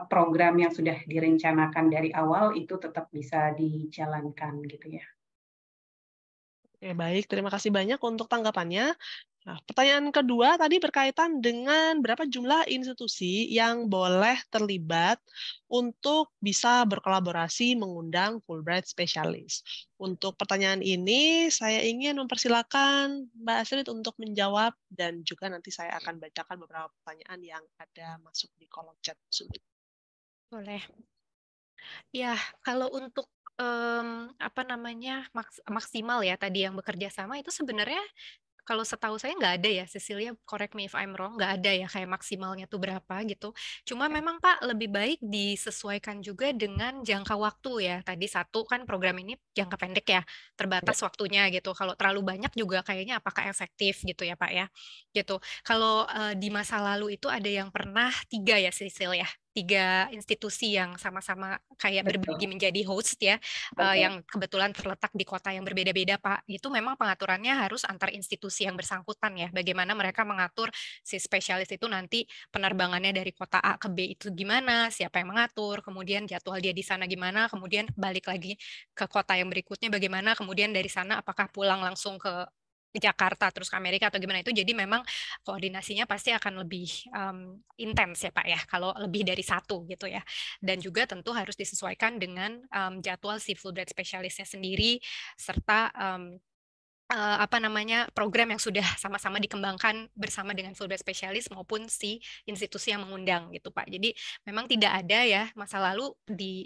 program yang sudah direncanakan dari awal itu tetap bisa dijalankan gitu ya. Oke, baik, terima kasih banyak untuk tanggapannya. Nah, pertanyaan kedua tadi berkaitan dengan berapa jumlah institusi yang boleh terlibat untuk bisa berkolaborasi mengundang Fulbright Specialist. Untuk pertanyaan ini, saya ingin mempersilakan Mbak Astrid untuk menjawab, dan juga nanti saya akan bacakan beberapa pertanyaan yang ada masuk di kolom chat Zoom. Boleh. Ya, kalau untuk maksimal ya tadi yang bekerja sama itu sebenarnya kalau setahu saya nggak ada ya, Cecilia, correct me if I'm wrong, nggak ada ya kayak maksimalnya tuh berapa gitu. Cuma memang Pak lebih baik disesuaikan juga dengan jangka waktu ya. Tadi satu kan program ini jangka pendek ya, terbatas waktunya gitu. Kalau terlalu banyak juga kayaknya apakah efektif gitu ya Pak ya. Gitu. Kalau di masa lalu itu ada yang pernah 3 ya Cecilia, 3 institusi yang sama-sama kayak berbagi menjadi host ya, yang kebetulan terletak di kota yang berbeda-beda Pak. Itu memang pengaturannya harus antar institusi yang bersangkutan ya. Bagaimana mereka mengatur si spesialis itu nanti penerbangannya dari kota A ke B itu gimana, siapa yang mengatur, kemudian jadwal dia di sana gimana, kemudian balik lagi ke kota yang berikutnya bagaimana, kemudian dari sana apakah pulang langsung ke Jakarta terus ke Amerika atau gimana itu. Jadi memang koordinasinya pasti akan lebih intens ya Pak ya kalau lebih dari satu gitu ya. Dan juga tentu harus disesuaikan dengan jadwal si Fulbright Specialist-nya sendiri serta program yang sudah sama-sama dikembangkan bersama dengan Fulbright Specialist maupun si institusi yang mengundang gitu Pak. Jadi memang tidak ada ya masa lalu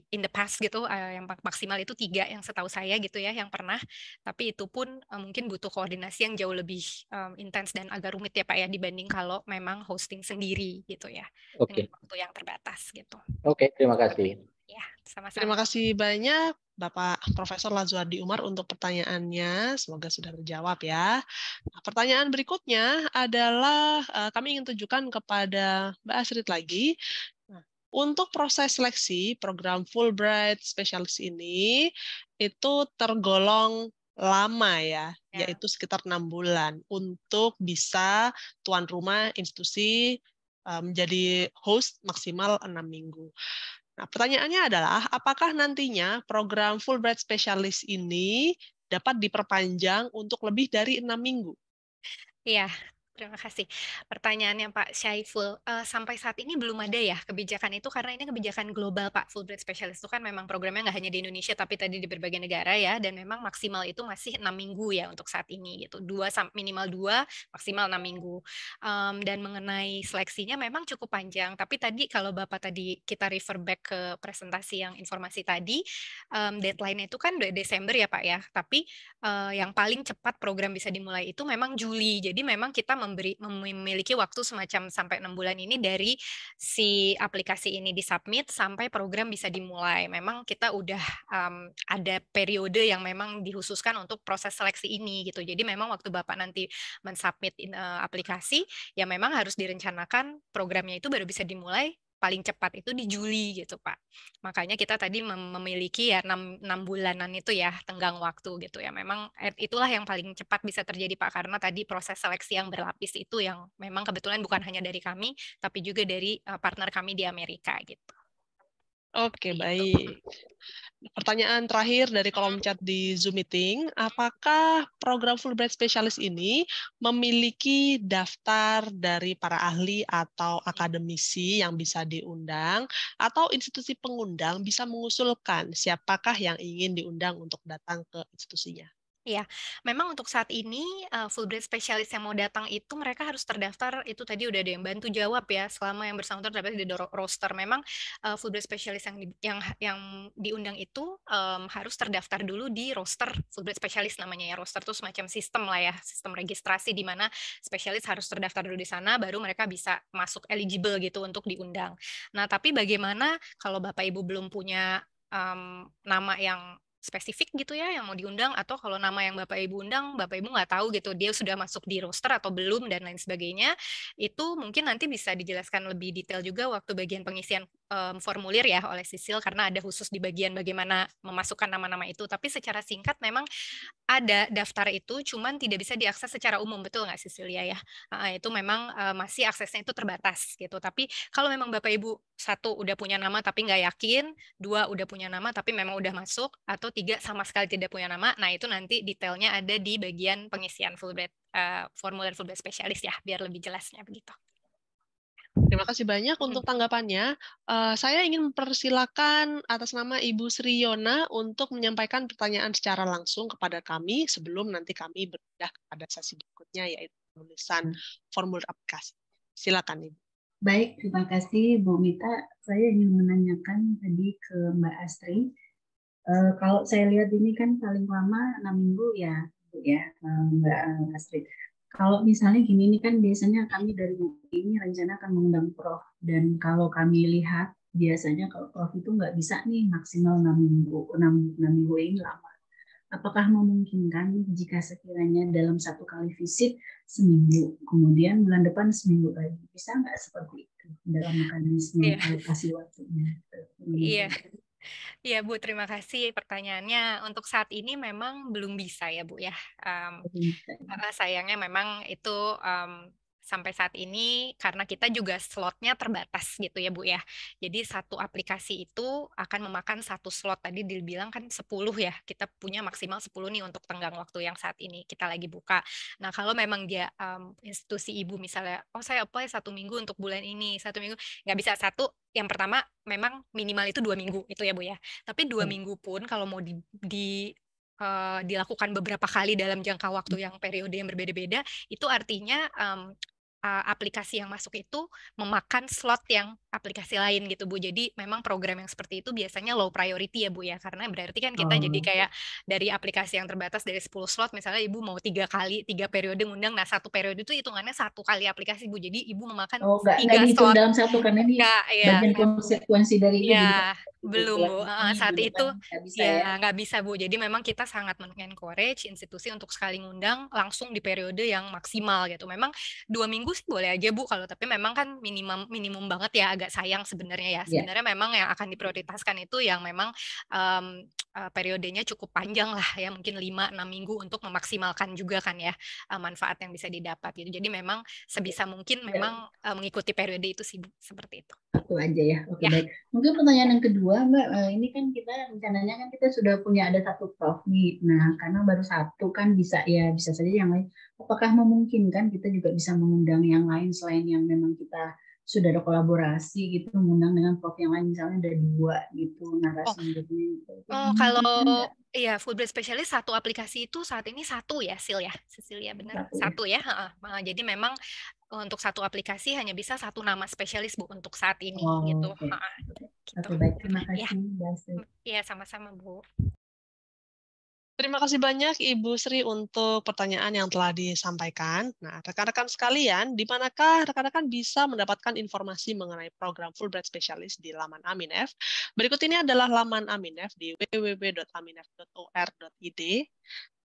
in the past gitu yang maksimal itu 3 yang setahu saya gitu ya yang pernah. Tapi itu pun mungkin butuh koordinasi yang jauh lebih intens dan agak rumit ya Pak ya dibanding kalau memang hosting sendiri gitu ya. Dengan waktu yang terbatas gitu. Oke, terima kasih. Ya, sama-sama. Terima kasih banyak Bapak Profesor Lazuardi Umar untuk pertanyaannya. Semoga sudah terjawab ya. Nah, pertanyaan berikutnya adalah kami ingin tunjukkan kepada Mbak Astrid lagi. Nah, untuk proses seleksi program Fulbright Specialist ini itu tergolong lama ya, yaitu sekitar 6 bulan untuk bisa tuan rumah institusi menjadi host maksimal 6 minggu. Nah, pertanyaannya adalah, apakah nantinya program Fulbright Specialist ini dapat diperpanjang untuk lebih dari 6 minggu? Iya, Terima kasih. Pertanyaannya Pak Syaiful, sampai saat ini belum ada ya kebijakan itu karena ini kebijakan global Pak. Fulbright Specialist itu kan memang programnya nggak hanya di Indonesia tapi tadi di berbagai negara ya, dan memang maksimal itu masih 6 minggu ya untuk saat ini gitu. Minimal 2, maksimal 6 minggu. Dan mengenai seleksinya memang cukup panjang, tapi tadi kalau Bapak tadi kita refer back ke presentasi yang informasi tadi, deadline-nya itu kan Desember ya Pak ya, tapi yang paling cepat program bisa dimulai itu memang Juli. Jadi memang kita memiliki waktu semacam sampai 6 bulan ini dari si aplikasi ini disubmit sampai program bisa dimulai. Memang kita udah ada periode yang memang dikhususkan untuk proses seleksi ini gitu. Jadi memang waktu Bapak nanti mensubmit aplikasi, ya memang harus direncanakan programnya itu baru bisa dimulai paling cepat itu di Juli gitu Pak. Makanya kita tadi memiliki ya 6 bulanan itu ya tenggang waktu gitu ya. Memang itulah yang paling cepat bisa terjadi Pak, karena tadi proses seleksi yang berlapis itu yang memang kebetulan bukan hanya dari kami tapi juga dari partner kami di Amerika gitu. Oke, baik. Pertanyaan terakhir dari kolom chat di Zoom Meeting, apakah program Fulbright Specialist ini memiliki daftar dari para ahli atau akademisi yang bisa diundang, atau institusi pengundang bisa mengusulkan siapakah yang ingin diundang untuk datang ke institusinya? Iya, memang untuk saat ini Fulbright Specialist yang mau datang itu mereka harus terdaftar, itu tadi udah ada yang bantu jawab ya, selama yang bersangkutan terdapat di roster. Memang Fulbright Specialist yang diundang itu harus terdaftar dulu di roster Fulbright Specialist namanya ya. Roster itu semacam sistem lah ya, sistem registrasi di mana spesialis harus terdaftar dulu di sana, baru mereka bisa masuk eligible gitu untuk diundang. Nah, tapi bagaimana kalau Bapak Ibu belum punya nama yang spesifik gitu ya yang mau diundang, atau kalau nama yang Bapak Ibu undang Bapak Ibu nggak tahu gitu dia sudah masuk di roster atau belum dan lain sebagainya, itu mungkin nanti bisa dijelaskan lebih detail juga waktu bagian pengisian formulir ya oleh Sisil, karena ada khusus di bagian bagaimana memasukkan nama-nama itu. Tapi secara singkat memang ada daftar itu, cuman tidak bisa diakses secara umum, betul nggak Cecilia ya? Itu memang masih aksesnya itu terbatas gitu. Tapi kalau memang Bapak Ibu 1 udah punya nama tapi nggak yakin, 2 udah punya nama tapi memang udah masuk, atau 3 sama sekali tidak punya nama, nah itu nanti detailnya ada di bagian pengisian Fulbright, formulir Fulbright Specialist ya, biar lebih jelasnya begitu. Terima kasih banyak untuk tanggapannya. Saya ingin mempersilakan atas nama Ibu Sri Yona untuk menyampaikan pertanyaan secara langsung kepada kami sebelum nanti kami berpindah kepada sesi berikutnya, yaitu penulisan formulir aplikasi. Silakan Ibu. Baik, terima kasih Bu Mita. Saya ingin menanyakan tadi ke Mbak Astri. Kalau saya lihat ini kan paling lama 6 minggu ya, Bu ya, Mbak Astri. Kalau misalnya gini, ini kan biasanya kami dari UI ini rencana akan mengundang Prof. Dan kalau kami lihat, biasanya kalau Prof itu nggak bisa nih maksimal 6 minggu. 6 minggu ini lama. Apakah memungkinkan jika sekiranya dalam 1 kali visit seminggu, kemudian bulan depan seminggu lagi? Bisa nggak seperti itu dalam mekanisme alokasi waktunya? Iya. Iya Bu, terima kasih pertanyaannya. Untuk saat ini memang belum bisa ya Bu ya. Sayangnya memang itu sampai saat ini karena kita juga slotnya terbatas gitu ya Bu ya. Jadi satu aplikasi itu akan memakan 1 slot. Tadi dibilang kan 10 ya. Kita punya maksimal 10 nih untuk tenggang waktu yang saat ini kita lagi buka. Nah kalau memang dia institusi Ibu misalnya, oh saya apply 1 minggu untuk bulan ini, 1 minggu, nggak bisa 1. Yang pertama memang minimal itu 2 minggu itu ya Bu ya. Tapi 2 minggu pun kalau mau dilakukan beberapa kali dalam jangka waktu yang periode yang berbeda-beda, itu artinya aplikasi yang masuk itu memakan slot yang aplikasi lain gitu Bu. Jadi memang program yang seperti itu biasanya low priority ya Bu ya, karena berarti kan kita jadi kayak dari aplikasi yang terbatas dari 10 slot, misalnya Ibu mau 3 periode ngundang, nah 1 periode itu hitungannya 1 kali aplikasi Bu. Jadi Ibu memakan 3 dihitung slot dalam 1 karena ini bagian konsekuensi dari itu. Ya, belum Bu. Saat itu nggak bisa Bu. Jadi memang kita sangat men-encourage institusi untuk sekali ngundang langsung di periode yang maksimal gitu. Memang 2 minggu sih boleh aja Bu, kalau tapi memang kan minimum banget ya, agak sayang sebenarnya ya. Sebenarnya memang yang akan diprioritaskan itu yang memang periodenya cukup panjang lah ya, mungkin 5-6 minggu untuk memaksimalkan juga kan ya manfaat yang bisa didapat gitu. Jadi memang sebisa mungkin memang mengikuti periode itu sih Bu, seperti itu. Itu aja ya. Oke, baik. Mungkin pertanyaan yang kedua Mbak, ini kan kita rencananya kan kita sudah punya ada 1 prof nih. Nah, karena baru 1 kan bisa saja yang lain. apakah memungkinkan kita juga bisa mengundang yang lain selain yang memang kita sudah ada kolaborasi gitu, mengundang dengan prof yang lain, misalnya ada 2 gitu narasumbernya gitu. Oh, kalau Memungkinkan nggak? iya Fulbright Specialist satu aplikasi itu saat ini 1 ya, Sil ya, Cecilia benar? 1 ya, heeh. Jadi memang untuk satu aplikasi hanya bisa 1 nama spesialis Bu untuk saat ini gitu. Oke. Gitu. Oke, baik. Terima Iya. kasih, Mbak Astrid. Iya, sama-sama Bu. Terima kasih banyak Ibu Sri untuk pertanyaan yang telah disampaikan. Nah, rekan-rekan sekalian, di manakah rekan-rekan bisa mendapatkan informasi mengenai program Fulbright Specialist di laman Aminef? Berikut ini adalah laman Aminef di www.aminef.or.id.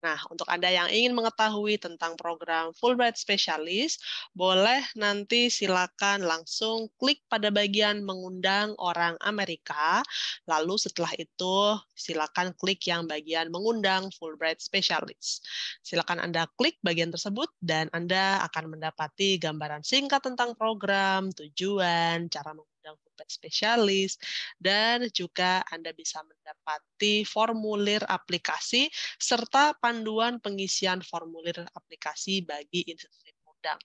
Nah, untuk Anda yang ingin mengetahui tentang program Fulbright Specialist, boleh nanti silakan langsung klik pada bagian mengundang orang Amerika, lalu setelah itu silakan klik yang bagian mengundang Fulbright Specialist. Silakan Anda klik bagian tersebut dan Anda akan mendapati gambaran singkat tentang program, tujuan, cara mengundang Fulbright Specialist, dan juga Anda bisa mendapati formulir aplikasi serta panduan pengisian formulir aplikasi bagi institusi mengundang.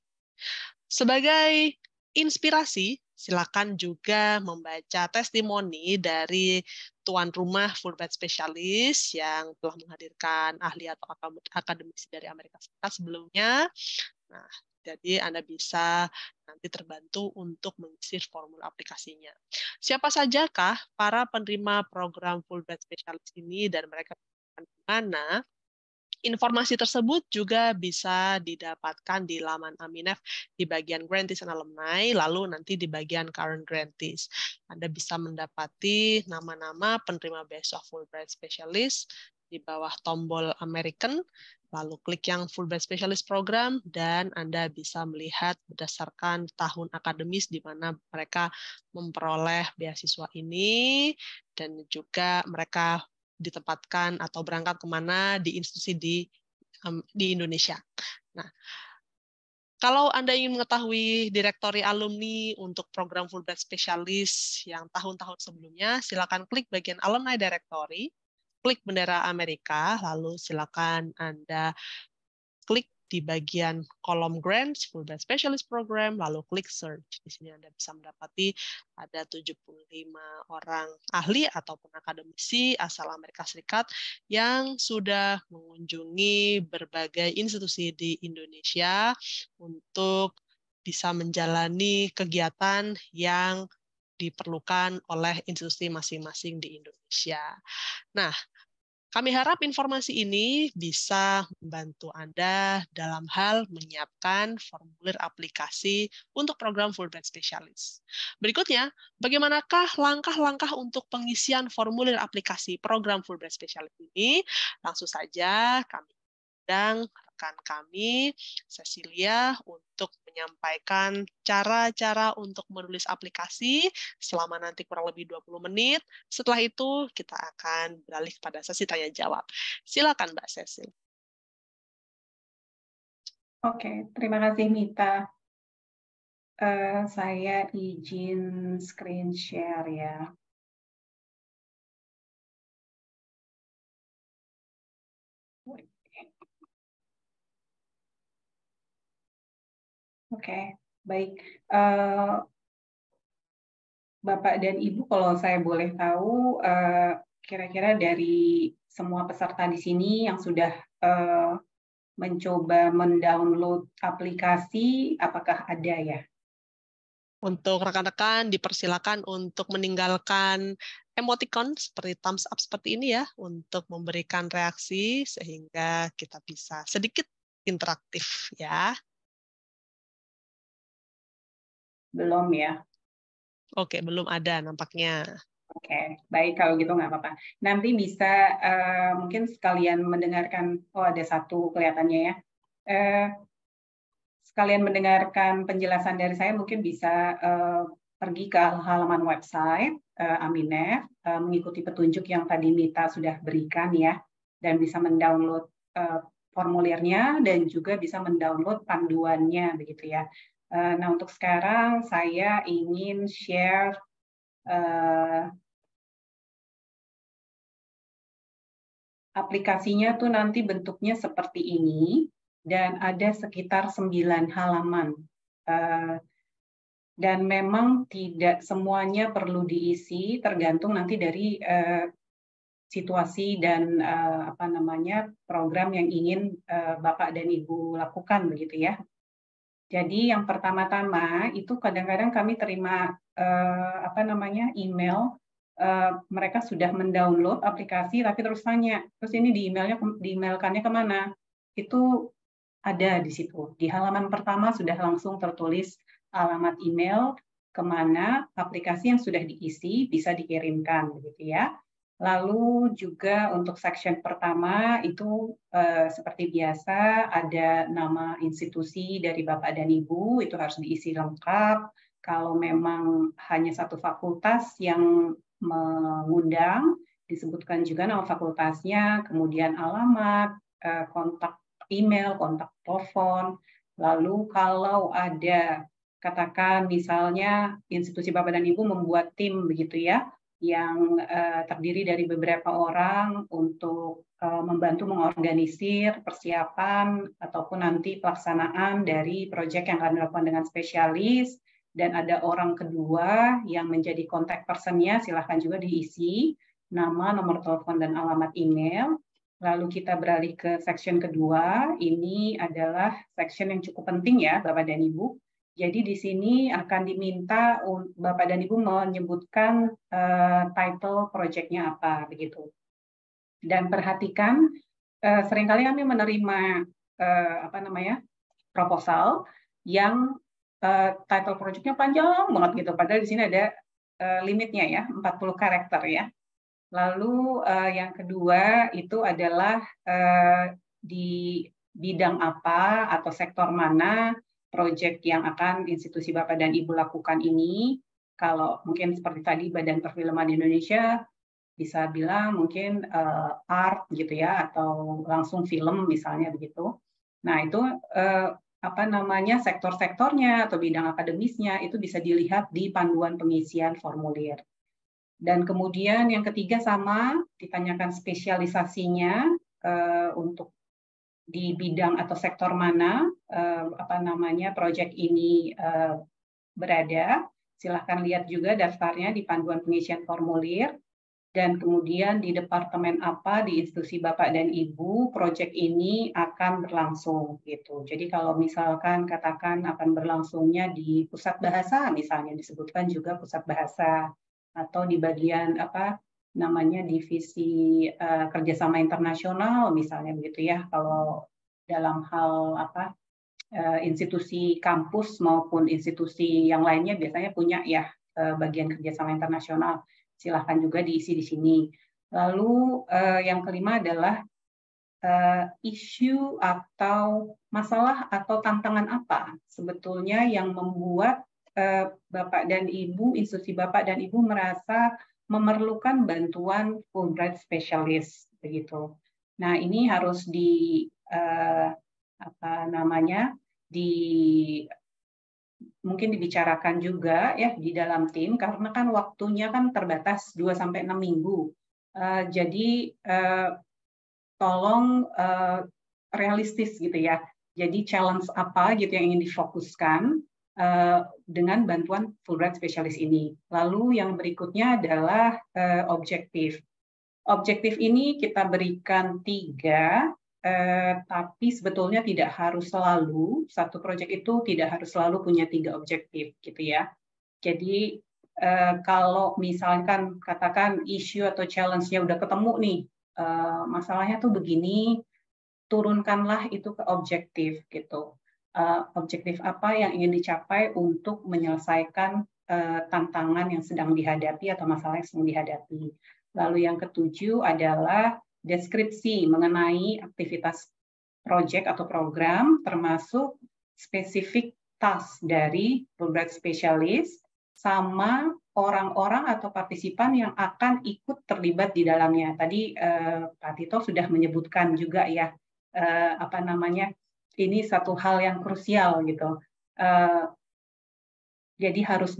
Sebagai inspirasi, silakan juga membaca testimoni dari tuan rumah Fulbright Specialist yang telah menghadirkan ahli atau akademisi dari Amerika Serikat sebelumnya. Nah, jadi Anda bisa nanti terbantu untuk mengisi formulir aplikasinya. Siapa sajakah para penerima program Fulbright Specialist ini dan mereka di mana? Informasi tersebut juga bisa didapatkan di laman Aminef di bagian Grantees and Alumni, lalu nanti di bagian Current Grantees. Anda bisa mendapati nama-nama penerima beasiswa Fulbright Specialist di bawah tombol American, lalu klik yang Fulbright Specialist Program, dan Anda bisa melihat berdasarkan tahun akademis di mana mereka memperoleh beasiswa ini, dan juga mereka ditempatkan atau berangkat kemana di institusi di Indonesia. Nah, kalau Anda ingin mengetahui direktori alumni untuk program Fulbright Specialist yang tahun-tahun sebelumnya, silakan klik bagian Alumni Directory, klik bendera Amerika, lalu silakan Anda klik di bagian kolom Grants, Fulbright Specialist Program, lalu klik Search. Di sini Anda bisa mendapati ada 75 orang ahli ataupun akademisi asal Amerika Serikat yang sudah mengunjungi berbagai institusi di Indonesia untuk bisa menjalani kegiatan yang diperlukan oleh institusi masing-masing di Indonesia. Nah, kami harap informasi ini bisa membantu Anda dalam hal menyiapkan formulir aplikasi untuk program Fulbright Specialist. Berikutnya, bagaimanakah langkah-langkah untuk pengisian formulir aplikasi program Fulbright Specialist ini? Langsung saja kami undang rekan kami, Cecilia, untuk menyampaikan cara-cara untuk menulis aplikasi selama nanti kurang lebih 20 menit. Setelah itu, kita akan beralih pada sesi tanya-jawab. Silakan, Mbak Cecil. Oke, terima kasih, Mita. Saya izin screen share ya. Oke, baik. Bapak dan Ibu, kalau saya boleh tahu, kira-kira dari semua peserta di sini yang sudah mencoba mendownload aplikasi, apakah ada ya? Untuk rekan-rekan dipersilakan untuk meninggalkan emoticon seperti thumbs up seperti ini ya, untuk memberikan reaksi sehingga kita bisa sedikit interaktif ya. Belum ya? Oke, belum ada nampaknya. Oke, baik kalau gitu nggak apa-apa. Nanti bisa mungkin sekalian mendengarkan, oh ada satu kelihatannya ya. Sekalian mendengarkan penjelasan dari saya, mungkin bisa pergi ke halaman website Aminef, mengikuti petunjuk yang tadi Mita sudah berikan ya, dan bisa mendownload formulirnya dan juga bisa mendownload panduannya begitu ya. Nah untuk sekarang saya ingin share aplikasinya tuh nanti bentuknya seperti ini. dan ada sekitar 9 halaman. Dan memang tidak semuanya perlu diisi, tergantung nanti dari situasi dan program yang ingin Bapak dan Ibu lakukan, begitu ya. Jadi yang pertama-tama itu kadang-kadang kami terima email, mereka sudah mendownload aplikasi tapi terus tanya, terus ini di-emailkannya kemana? Itu ada di situ. Di halaman pertama sudah langsung tertulis alamat email kemana aplikasi yang sudah diisi bisa dikirimkan, begitu ya. Lalu juga untuk section pertama itu seperti biasa ada nama institusi dari Bapak dan Ibu, itu harus diisi lengkap. Kalau memang hanya satu fakultas yang mengundang, disebutkan juga nama fakultasnya, kemudian alamat, kontak email, kontak telepon. Lalu kalau ada, katakan misalnya institusi Bapak dan Ibu membuat tim begitu ya, yang terdiri dari beberapa orang untuk membantu mengorganisir persiapan ataupun nanti pelaksanaan dari proyek yang akan dilakukan dengan spesialis, dan ada orang kedua yang menjadi contact person-nya, silahkan juga diisi nama, nomor telepon, dan alamat email. Lalu kita beralih ke section kedua, ini adalah section yang cukup penting ya Bapak dan Ibu. Jadi di sini akan diminta Bapak dan Ibu menyebutkan title proyeknya apa, begitu. Dan perhatikan, seringkali kami menerima proposal yang title proyeknya panjang banget gitu, padahal di sini ada limitnya ya, 40 karakter ya. Lalu yang kedua itu adalah di bidang apa atau sektor mana proyek yang akan institusi Bapak dan Ibu lakukan ini. Kalau mungkin seperti tadi Badan Perfilman Indonesia, bisa bilang mungkin art gitu ya, atau langsung film misalnya begitu. Nah itu sektor-sektornya atau bidang akademisnya itu bisa dilihat di panduan pengisian formulir. Dan kemudian yang ketiga sama, ditanyakan spesialisasinya untuk di bidang atau sektor mana proyek ini berada. Silahkan lihat juga daftarnya di panduan pengisian formulir. Dan kemudian di departemen apa di institusi Bapak dan Ibu proyek ini akan berlangsung gitu. Jadi kalau misalkan katakan akan berlangsungnya di pusat bahasa, misalnya disebutkan juga pusat bahasa, atau di bagian divisi kerjasama internasional misalnya begitu ya. Kalau dalam hal institusi kampus maupun institusi yang lainnya biasanya punya ya bagian kerjasama internasional. Silahkan juga diisi di sini. Lalu yang kelima adalah isu atau masalah atau tantangan apa sebetulnya yang membuat Bapak dan Ibu, institusi Bapak dan Ibu merasa memerlukan bantuan Fulbright Specialist begitu. Nah, ini harus mungkin dibicarakan juga ya di dalam tim, karena kan waktunya kan terbatas 2-6 minggu. Jadi tolong realistis gitu ya. Jadi challenge apa gitu yang ingin difokuskan dengan bantuan Fulbright Specialist ini. Lalu yang berikutnya adalah objektif. Objektif ini kita berikan 3, tapi sebetulnya tidak harus selalu, satu proyek itu tidak harus selalu punya 3 objektif gitu ya. Jadi kalau misalkan katakan isu atau challenge-nya udah ketemu nih, masalahnya tuh begini, turunkanlah itu ke objektif gitu. Objektif apa yang ingin dicapai untuk menyelesaikan tantangan yang sedang dihadapi atau masalah yang sedang dihadapi. Lalu yang ketujuh adalah deskripsi mengenai aktivitas proyek atau program, termasuk spesifik task dari Fulbright Specialist, sama orang-orang atau partisipan yang akan ikut terlibat di dalamnya. Tadi Pak Tito sudah menyebutkan juga ya, ini satu hal yang krusial gitu. Jadi harus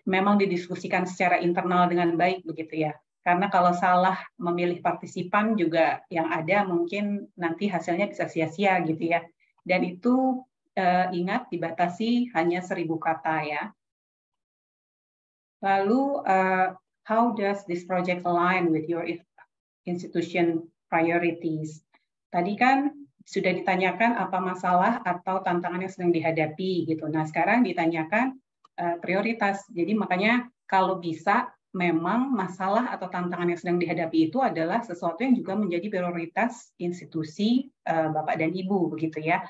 memang didiskusikan secara internal dengan baik begitu ya. Karena kalau salah memilih partisipan juga yang ada mungkin nanti hasilnya bisa sia-sia gitu ya. Dan itu ingat dibatasi hanya 1.000 kata ya. Lalu how does this project align with your institution priorities? Tadi kan sudah ditanyakan apa masalah atau tantangan yang sedang dihadapi gitu. Nah, sekarang ditanyakan prioritas. Jadi makanya kalau bisa memang masalah atau tantangan yang sedang dihadapi itu adalah sesuatu yang juga menjadi prioritas institusi Bapak dan Ibu begitu ya.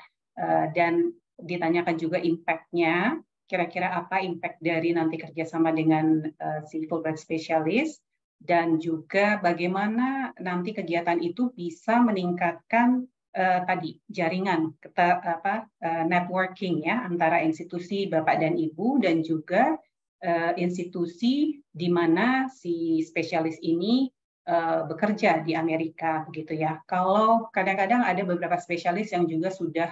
Dan ditanyakan juga impact-nya, kira-kira apa impact dari nanti kerjasama dengan si Fulbright Specialist, dan juga bagaimana nanti kegiatan itu bisa meningkatkan tadi jaringan networking ya antara institusi Bapak dan Ibu dan juga institusi di mana si spesialis ini bekerja di Amerika begitu ya. Kalau kadang-kadang ada beberapa spesialis yang juga sudah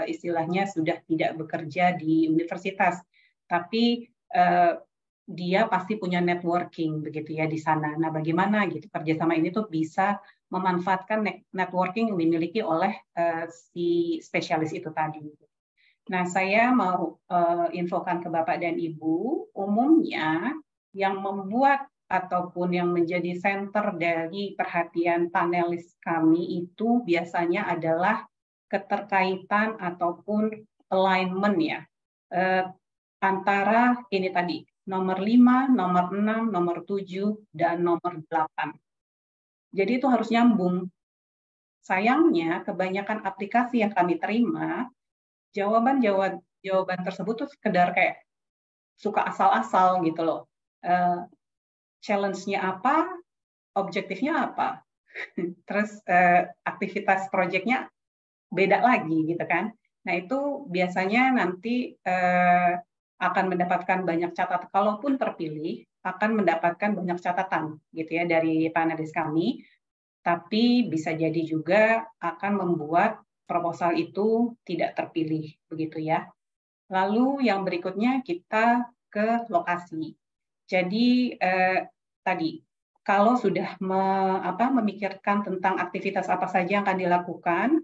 istilahnya sudah tidak bekerja di universitas, tapi dia pasti punya networking begitu ya di sana. Nah, bagaimana gitu kerjasama ini tuh bisa memanfaatkan networking yang dimiliki oleh si spesialis itu tadi. Nah, saya mau infokan ke Bapak dan Ibu, umumnya yang membuat ataupun yang menjadi center dari perhatian panelis kami itu biasanya adalah keterkaitan ataupun alignment ya, antara ini tadi, nomor 5, nomor 6, nomor 7, dan nomor 8. Jadi itu harus nyambung. Sayangnya, kebanyakan aplikasi yang kami terima, jawaban tersebut tuh sekedar kayak suka asal-asal gitu loh. Challenge-nya apa, objektifnya apa, terus aktivitas proyeknya beda lagi gitu kan. Nah itu biasanya nanti akan mendapatkan banyak catatan, kalaupun terpilih akan mendapatkan banyak catatan gitu ya dari panelis kami, tapi bisa jadi juga akan membuat proposal itu tidak terpilih begitu ya. Lalu yang berikutnya kita ke lokasi. Jadi tadi kalau sudah memikirkan tentang aktivitas apa saja yang akan dilakukan,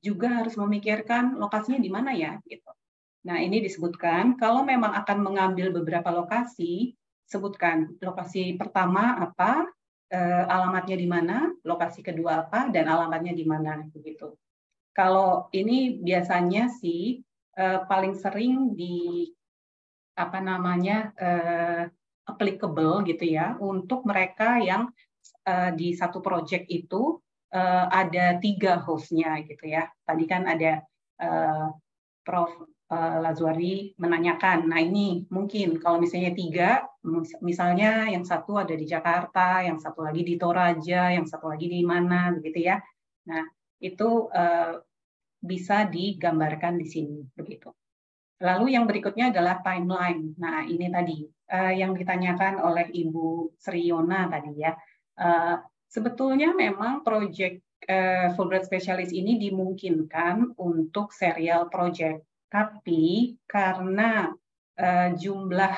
juga harus memikirkan lokasinya di mana ya gitu. Nah, ini disebutkan kalau memang akan mengambil beberapa lokasi, sebutkan lokasi pertama apa, alamatnya di mana, lokasi kedua apa, dan alamatnya di mana begitu. Kalau ini biasanya sih paling sering di applicable gitu ya untuk mereka yang di satu project itu ada 3 hostnya gitu ya. Tadi kan ada Prof. Lazuardi menanyakan, nah ini mungkin kalau misalnya 3, misalnya yang satu ada di Jakarta, yang satu lagi di Toraja, yang satu lagi di mana begitu ya. Nah itu bisa digambarkan di sini begitu. Lalu yang berikutnya adalah timeline. Nah ini tadi yang ditanyakan oleh Ibu Sriyona tadi ya. Sebetulnya memang proyek Fulbright Specialist ini dimungkinkan untuk serial project, tapi karena jumlah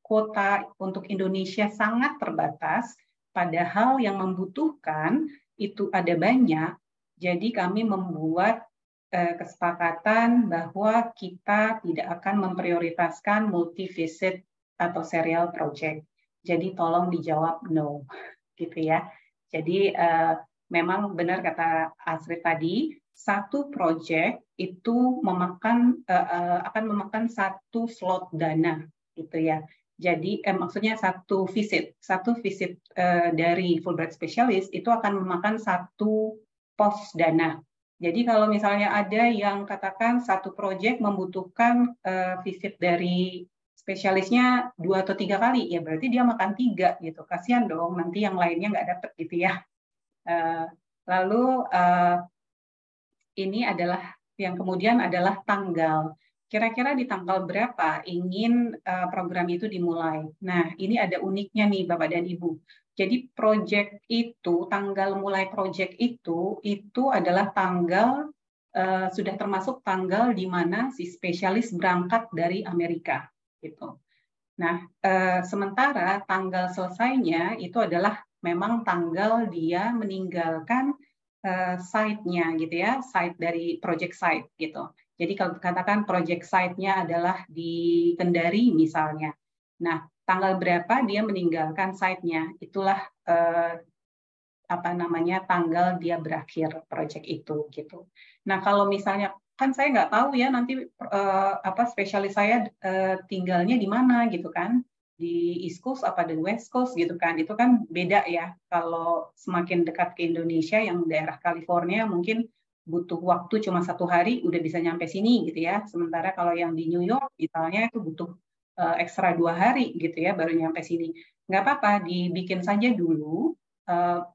kuota untuk Indonesia sangat terbatas, padahal yang membutuhkan itu ada banyak, jadi kami membuat kesepakatan bahwa kita tidak akan memprioritaskan multi-visit atau serial project. Jadi tolong dijawab no, gitu ya. Jadi memang benar kata Astrid tadi, satu project itu akan memakan 1 slot dana, gitu ya. Jadi maksudnya satu visit dari Fulbright Specialist itu akan memakan 1 pos dana. Jadi kalau misalnya ada yang katakan satu project membutuhkan visit dari spesialisnya 2 atau 3 kali, ya berarti dia makan 3 gitu. Kasihan dong, nanti yang lainnya nggak dapat gitu ya. Lalu ini adalah yang kemudian adalah tanggal. Kira-kira di tanggal berapa ingin program itu dimulai? Nah, ini ada uniknya nih Bapak dan Ibu. Jadi proyek itu, tanggal mulai proyek itu adalah tanggal, sudah termasuk tanggal di mana si spesialis berangkat dari Amerika. Gitu. Nah, sementara tanggal selesainya itu adalah memang tanggal dia meninggalkan site-nya gitu ya, site dari project site gitu. Jadi kalau katakan project site-nya adalah di Kendari misalnya. Nah, tanggal berapa dia meninggalkan site-nya, itulah tanggal dia berakhir project itu gitu. Nah, kalau misalnya kan saya nggak tahu ya nanti spesialis saya tinggalnya di mana gitu kan, di East Coast apa di West Coast gitu kan, itu kan beda ya. Kalau semakin dekat ke Indonesia yang daerah California mungkin butuh waktu cuma 1 hari udah bisa nyampe sini gitu ya. Sementara kalau yang di New York misalnya itu butuh ekstra 2 hari gitu ya baru nyampe sini. Nggak apa-apa, dibikin saja dulu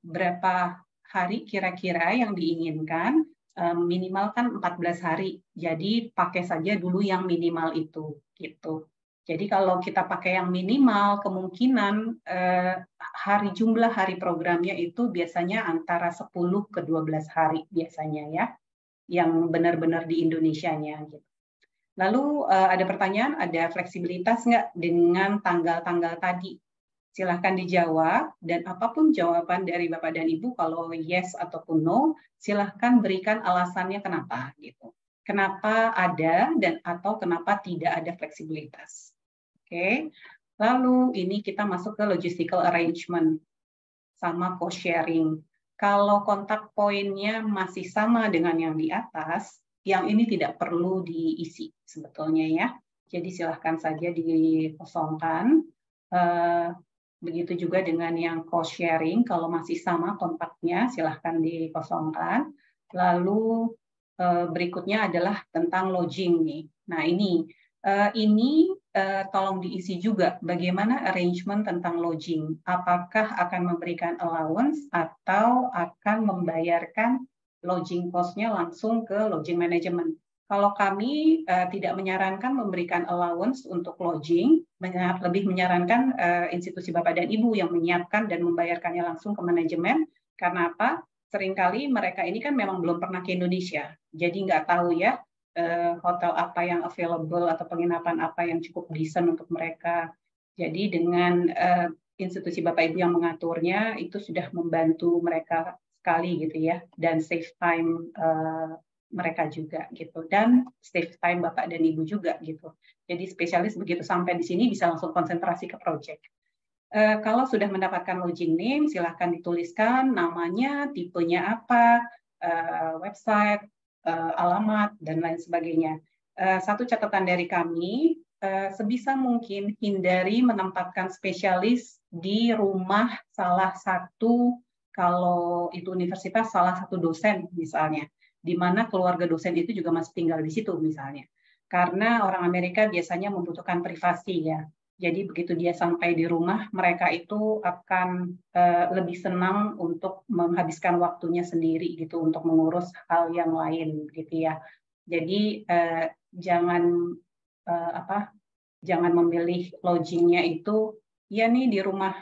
berapa hari kira-kira yang diinginkan, minimal kan 14 hari. Jadi pakai saja dulu yang minimal itu gitu. Jadi kalau kita pakai yang minimal, kemungkinan jumlah hari programnya itu biasanya antara 10 ke 12 hari biasanya ya, yang benar-benar di Indonesianya gitu. Lalu ada pertanyaan, ada fleksibilitas nggak dengan tanggal-tanggal tadi? Silahkan dijawab, dan apapun jawaban dari Bapak dan Ibu, kalau yes ataupun no, silahkan berikan alasannya kenapa. Gitu. Kenapa ada dan atau kenapa tidak ada fleksibilitas. Oke. Lalu ini kita masuk ke logistical arrangement sama cost sharing. Kalau kontak poinnya masih sama dengan yang di atas, yang ini tidak perlu diisi sebetulnya ya. Jadi silahkan saja dikosongkan. Begitu juga dengan yang cost sharing, kalau masih sama kontaknya silahkan dikosongkan. Lalu berikutnya adalah tentang lodging nih. Nah ini tolong diisi juga bagaimana arrangement tentang lodging. Apakah akan memberikan allowance atau akan membayarkan lodging cost-nya langsung ke lodging management. Kalau kami tidak menyarankan memberikan allowance untuk lodging, lebih menyarankan institusi Bapak dan Ibu yang menyiapkan dan membayarkannya langsung ke manajemen. Karena apa? Seringkali mereka ini kan memang belum pernah ke Indonesia, jadi nggak tahu ya hotel apa yang available atau penginapan apa yang cukup decent untuk mereka. Jadi dengan institusi Bapak Ibu yang mengaturnya itu sudah membantu mereka sekali gitu ya, dan save time mereka juga gitu, dan save time Bapak dan Ibu juga gitu. Jadi spesialis begitu sampai di sini bisa langsung konsentrasi ke project. Kalau sudah mendapatkan lodging name, silahkan dituliskan namanya, tipenya apa, website, alamat, dan lain sebagainya. Satu catatan dari kami, sebisa mungkin hindari menempatkan spesialis di rumah salah satu, kalau itu universitas, salah satu dosen misalnya, di mana keluarga dosen itu juga masih tinggal di situ misalnya. Karena orang Amerika biasanya membutuhkan privasi ya. Jadi begitu dia sampai di rumah, mereka itu akan lebih senang untuk menghabiskan waktunya sendiri gitu untuk mengurus hal yang lain gitu ya. Jadi jangan memilih lodgingnya itu ya nih di rumah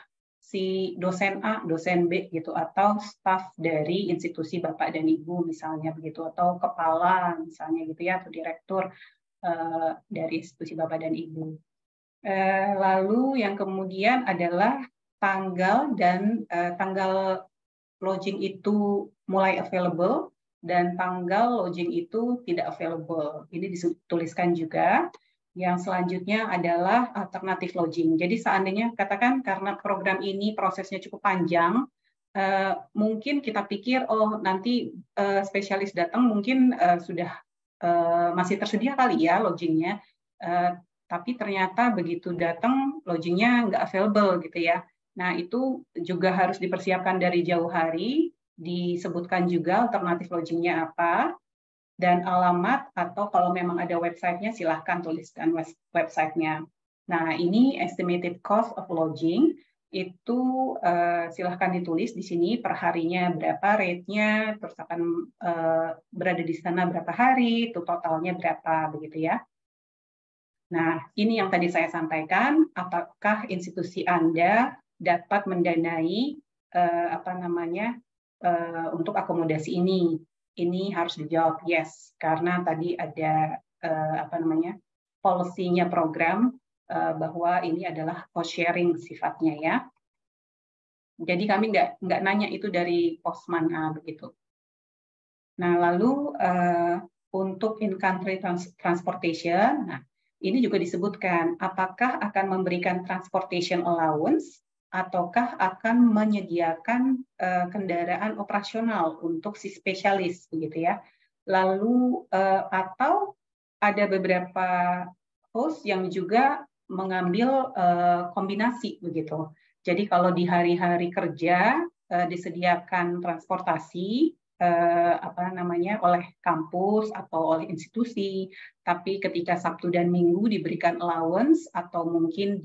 si dosen A, dosen B gitu, atau staf dari institusi Bapak dan Ibu misalnya begitu, atau kepala misalnya gitu ya, atau direktur dari institusi Bapak dan Ibu. Lalu yang kemudian adalah tanggal dan tanggal lodging itu mulai available dan tanggal lodging itu tidak available. Ini dituliskan juga. Yang selanjutnya adalah alternatif lodging. Jadi seandainya katakan karena program ini prosesnya cukup panjang, mungkin kita pikir oh nanti spesialis datang mungkin sudah masih tersedia kali ya lodgingnya, tapi ternyata begitu datang lodgingnya nggak available gitu ya. Nah itu juga harus dipersiapkan dari jauh hari, disebutkan juga alternatif lodgingnya apa, dan alamat, atau kalau memang ada websitenya silahkan tuliskan websitenya. Nah ini estimated cost of lodging, itu silahkan ditulis di sini per harinya berapa rate-nya, terus akan berada di sana berapa hari, itu totalnya berapa begitu ya. Nah ini yang tadi saya sampaikan, apakah institusi Anda dapat mendanai untuk akomodasi ini? Ini harus dijawab yes, karena tadi ada policy-nya program bahwa ini adalah cost sharing sifatnya ya. Jadi kami nggak nanya itu dari pos mana begitu. Nah, lalu untuk in-country transportation, nah ini juga disebutkan apakah akan memberikan transportation allowance ataukah akan menyediakan kendaraan operasional untuk si spesialis begitu ya. Lalu atau ada beberapa host yang juga mengambil kombinasi begitu. Jadi kalau di hari-hari kerja disediakan transportasi oleh kampus atau oleh institusi, tapi ketika Sabtu dan Minggu diberikan allowance atau mungkin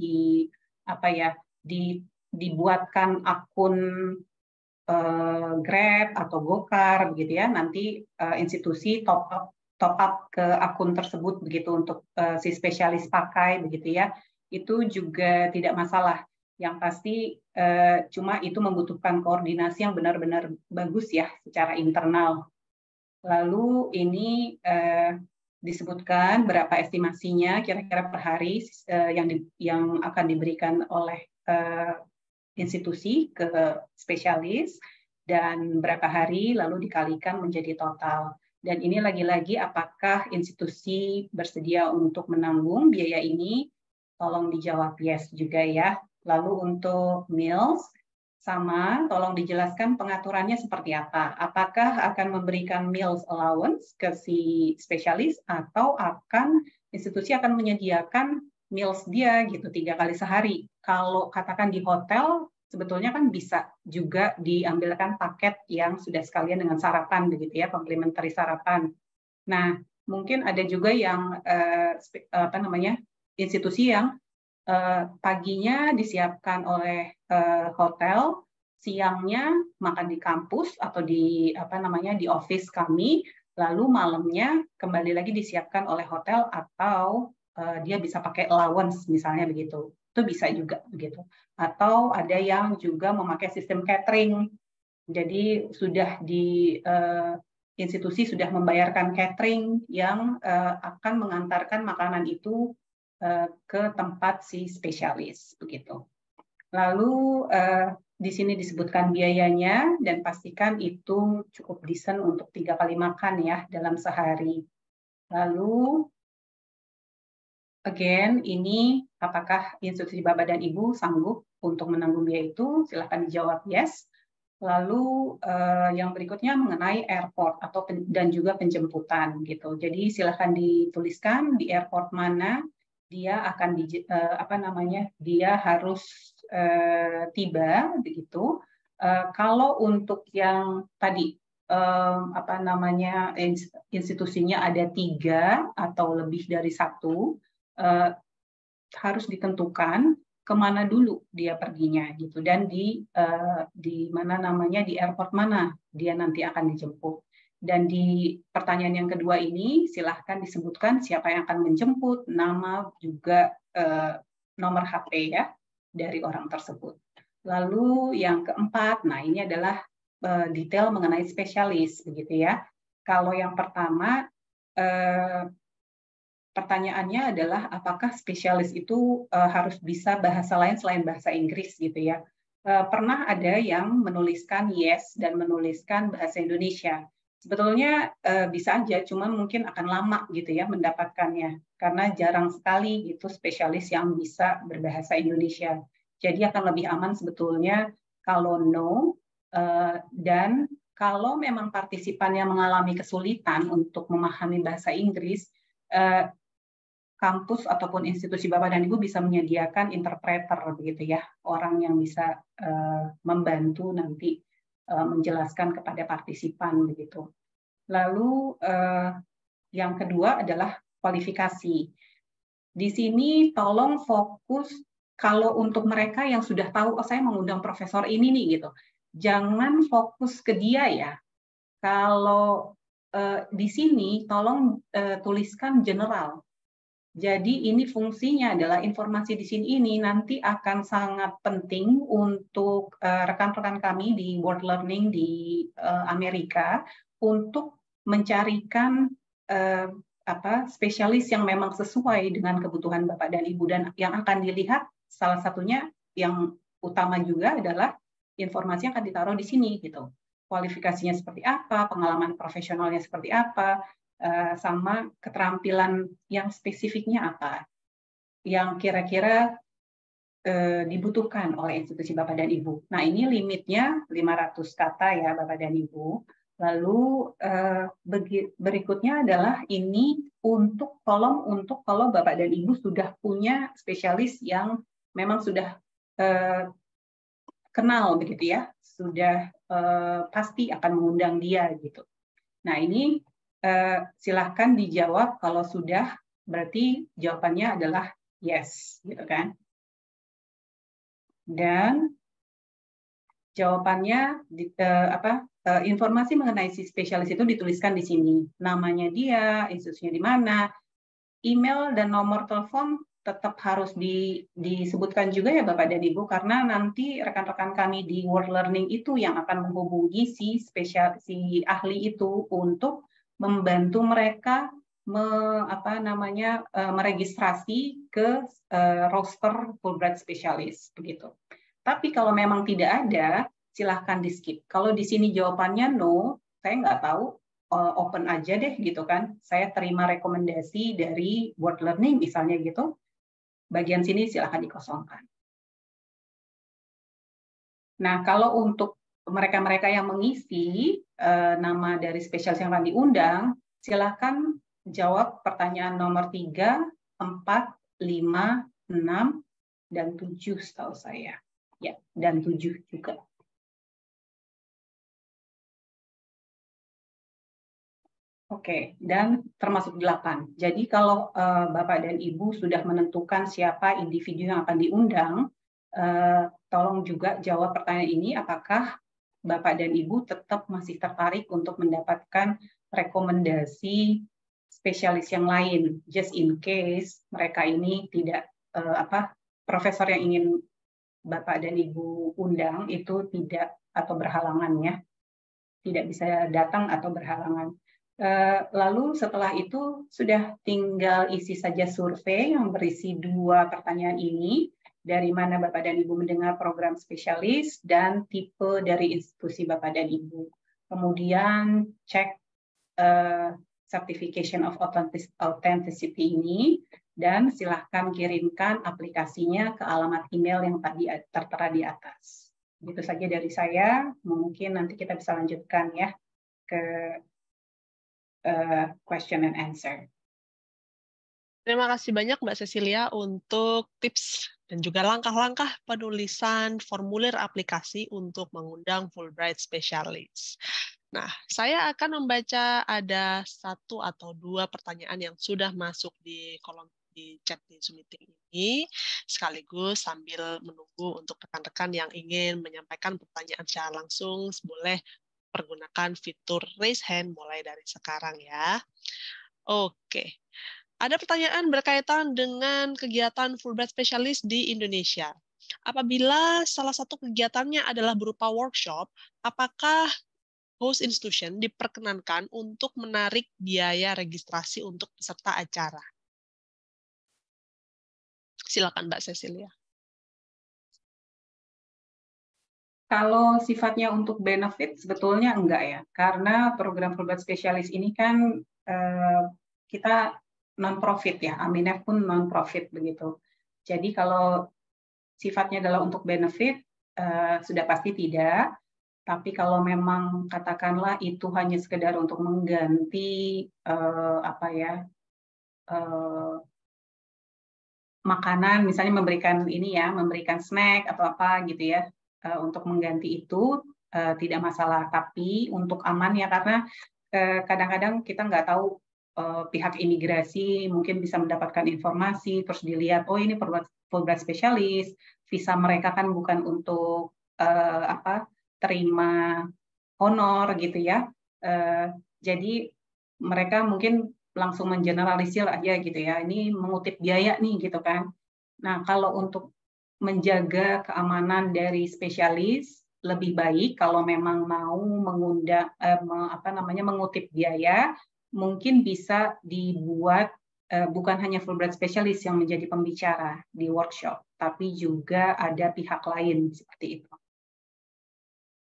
dibuatkan akun Grab atau Gokar begitu ya, nanti institusi top up ke akun tersebut begitu untuk si spesialis pakai begitu ya, itu juga tidak masalah. Yang pasti cuma itu membutuhkan koordinasi yang benar-benar bagus ya secara internal. Lalu ini disebutkan berapa estimasinya kira-kira per hari yang akan diberikan oleh institusi ke spesialis dan berapa hari lalu dikalikan menjadi total. Dan ini lagi-lagi apakah institusi bersedia untuk menanggung biaya ini? Tolong dijawab yes juga ya. Lalu untuk meals, sama, tolong dijelaskan pengaturannya seperti apa. Apakah akan memberikan meals allowance ke si spesialis atau institusi akan menyediakan meals dia gitu 3 kali sehari. Kalau katakan di hotel, sebetulnya kan bisa juga diambilkan paket yang sudah sekalian dengan sarapan begitu ya, komplementari sarapan. Nah, mungkin ada juga yang institusi yang paginya disiapkan oleh hotel, siangnya makan di kampus atau di office kami, lalu malamnya kembali lagi disiapkan oleh hotel atau dia bisa pakai allowance misalnya begitu. Itu bisa juga begitu. Atau ada yang juga memakai sistem catering. Jadi sudah institusi sudah membayarkan catering yang akan mengantarkan makanan itu ke tempat si spesialis begitu. Lalu di sini disebutkan biayanya dan pastikan itu cukup decent untuk 3 kali makan ya dalam sehari. Lalu again ini apakah institusi Bapak dan Ibu sanggup untuk menanggung biaya itu? Silakan dijawab yes. Lalu yang berikutnya mengenai airport dan juga penjemputan gitu. Jadi silakan dituliskan di airport mana dia akan dia harus tiba begitu. Kalau untuk yang tadi institusinya ada 3 atau lebih dari 1, harus ditentukan kemana dulu dia perginya gitu dan di airport mana dia nanti akan dijemput. Dan di pertanyaan yang kedua ini silahkan disebutkan siapa yang akan menjemput, nama juga nomor HP ya dari orang tersebut. Lalu yang keempat, nah ini adalah detail mengenai spesialis begitu ya. Kalau yang pertama pertanyaannya adalah apakah spesialis itu harus bisa bahasa lain selain bahasa Inggris gitu ya. Pernah ada yang menuliskan yes dan menuliskan bahasa Indonesia. Sebetulnya bisa aja, cuma mungkin akan lama gitu ya mendapatkannya, karena jarang sekali gitu spesialis yang bisa berbahasa Indonesia. Jadi akan lebih aman sebetulnya kalau no, dan kalau memang partisipannya mengalami kesulitan untuk memahami bahasa Inggris, kampus ataupun institusi Bapak dan Ibu bisa menyediakan interpreter begitu ya, orang yang bisa membantu nanti menjelaskan kepada partisipan begitu. Lalu yang kedua adalah kualifikasi. Di sini tolong fokus kalau untuk mereka yang sudah tahu saya mengundang profesor ini nih gitu. Jangan fokus ke dia ya. Kalau di sini tolong tuliskan general. Jadi ini fungsinya adalah informasi di sini ini nanti akan sangat penting untuk rekan-rekan kami di World Learning di Amerika untuk mencarikan spesialis yang memang sesuai dengan kebutuhan Bapak dan Ibu, dan yang akan dilihat salah satunya yang utama juga adalah informasi yang akan ditaruh di sini gitu. Kualifikasinya seperti apa, pengalaman profesionalnya seperti apa, sama keterampilan yang spesifiknya apa, yang kira-kira dibutuhkan oleh institusi Bapak dan Ibu. Nah, ini limitnya 500 kata ya Bapak dan Ibu. Lalu berikutnya adalah ini untuk kolom untuk kalau Bapak dan Ibu sudah punya spesialis yang memang sudah kenal begitu ya, sudah pasti akan mengundang dia gitu. Nah, ini silahkan dijawab kalau sudah, berarti jawabannya adalah yes, gitu kan. Dan jawabannya informasi mengenai si spesialis itu dituliskan di sini. Namanya dia, institusinya di mana, email dan nomor telepon tetap harus disebutkan juga ya Bapak dan Ibu, karena nanti rekan-rekan kami di World Learning itu yang akan menghubungi si ahli itu untuk membantu mereka meregistrasi ke roster Fulbright Specialist begitu. Tapi kalau memang tidak ada, silahkan di skip. Kalau di sini jawabannya no, saya nggak tahu, open aja deh gitu kan. Saya terima rekomendasi dari World Learning misalnya gitu. Bagian sini silahkan dikosongkan. Nah, kalau untuk mereka-mereka yang mengisi nama dari spesialis yang akan diundang, silahkan jawab pertanyaan nomor 3, 4, 5, 6, dan 7 setahu saya. Ya, dan 7 juga. Oke, dan termasuk 8. Jadi kalau Bapak dan Ibu sudah menentukan siapa individu yang akan diundang, tolong juga jawab pertanyaan ini, apakah Bapak dan Ibu tetap masih tertarik untuk mendapatkan rekomendasi spesialis yang lain, just in case mereka ini tidak profesor yang ingin Bapak dan Ibu undang itu tidak atau berhalangan ya, tidak bisa datang atau berhalangan. Lalu setelah itu sudah tinggal isi saja survei yang berisi 2 pertanyaan ini, dari mana Bapak dan Ibu mendengar program spesialis dan tipe dari institusi Bapak dan Ibu. Kemudian cek certification of authenticity ini, dan silahkan kirimkan aplikasinya ke alamat email yang tadi tertera di atas. Itu saja dari saya, mungkin nanti kita bisa lanjutkan ya ke question and answer. Terima kasih banyak Mbak Cecilia untuk tips dan juga langkah-langkah penulisan formulir aplikasi untuk mengundang Fulbright Specialist. Nah, saya akan membaca ada 1 atau 2 pertanyaan yang sudah masuk di kolom di chat di Zoom meeting ini, sekaligus sambil menunggu untuk rekan-rekan yang ingin menyampaikan pertanyaan secara langsung, boleh pergunakan fitur raise hand mulai dari sekarang ya. Oke. Ada pertanyaan berkaitan dengan kegiatan Fulbright Specialist di Indonesia. Apabila salah satu kegiatannya adalah berupa workshop, apakah host institution diperkenankan untuk menarik biaya registrasi untuk peserta acara? Silakan Mbak Cecilia. Kalau sifatnya untuk benefit sebetulnya enggak ya, karena program Fulbright Specialist ini kan kita non-profit ya, Aminef pun non-profit begitu. Jadi kalau sifatnya adalah untuk benefit, sudah pasti tidak. Tapi kalau memang katakanlah itu hanya sekedar untuk mengganti makanan, misalnya memberikan ini ya, memberikan snack atau apa gitu ya, untuk mengganti itu tidak masalah. Tapi untuk aman ya, karena kadang-kadang kita nggak tahu pihak imigrasi mungkin bisa mendapatkan informasi, terus dilihat, oh ini Fulbright Specialist, visa mereka kan bukan untuk terima honor gitu ya. Jadi mereka mungkin langsung mengeneralisir aja gitu ya, ini mengutip biaya nih gitu kan. Nah, kalau untuk menjaga keamanan dari spesialis, lebih baik kalau memang mau mengundang mengutip biaya, mungkin bisa dibuat bukan hanya Fulbright Specialist yang menjadi pembicara di workshop, tapi juga ada pihak lain seperti itu.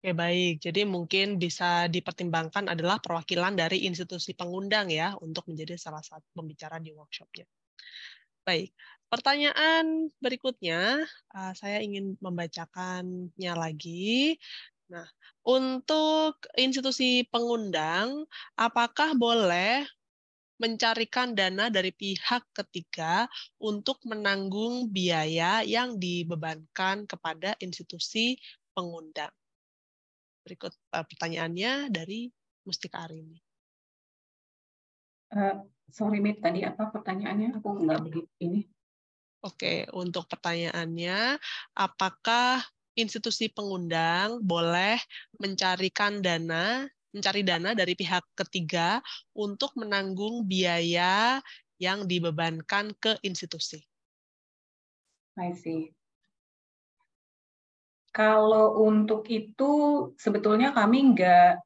Oke, baik. Jadi mungkin bisa dipertimbangkan adalah perwakilan dari institusi pengundang ya untuk menjadi salah satu pembicara di workshopnya. Baik, pertanyaan berikutnya saya ingin membacakannya lagi. Nah, untuk institusi pengundang, apakah boleh mencarikan dana dari pihak ketiga untuk menanggung biaya yang dibebankan kepada institusi pengundang? Berikut pertanyaannya dari Mustika Arini. Sorry, Mit, tadi apa pertanyaannya? Aku nggak begitu ini. Oke, untuk pertanyaannya, apakah institusi pengundang boleh mencari dana dari pihak ketiga untuk menanggung biaya yang dibebankan ke institusi? I see. Kalau untuk itu sebetulnya kami nggak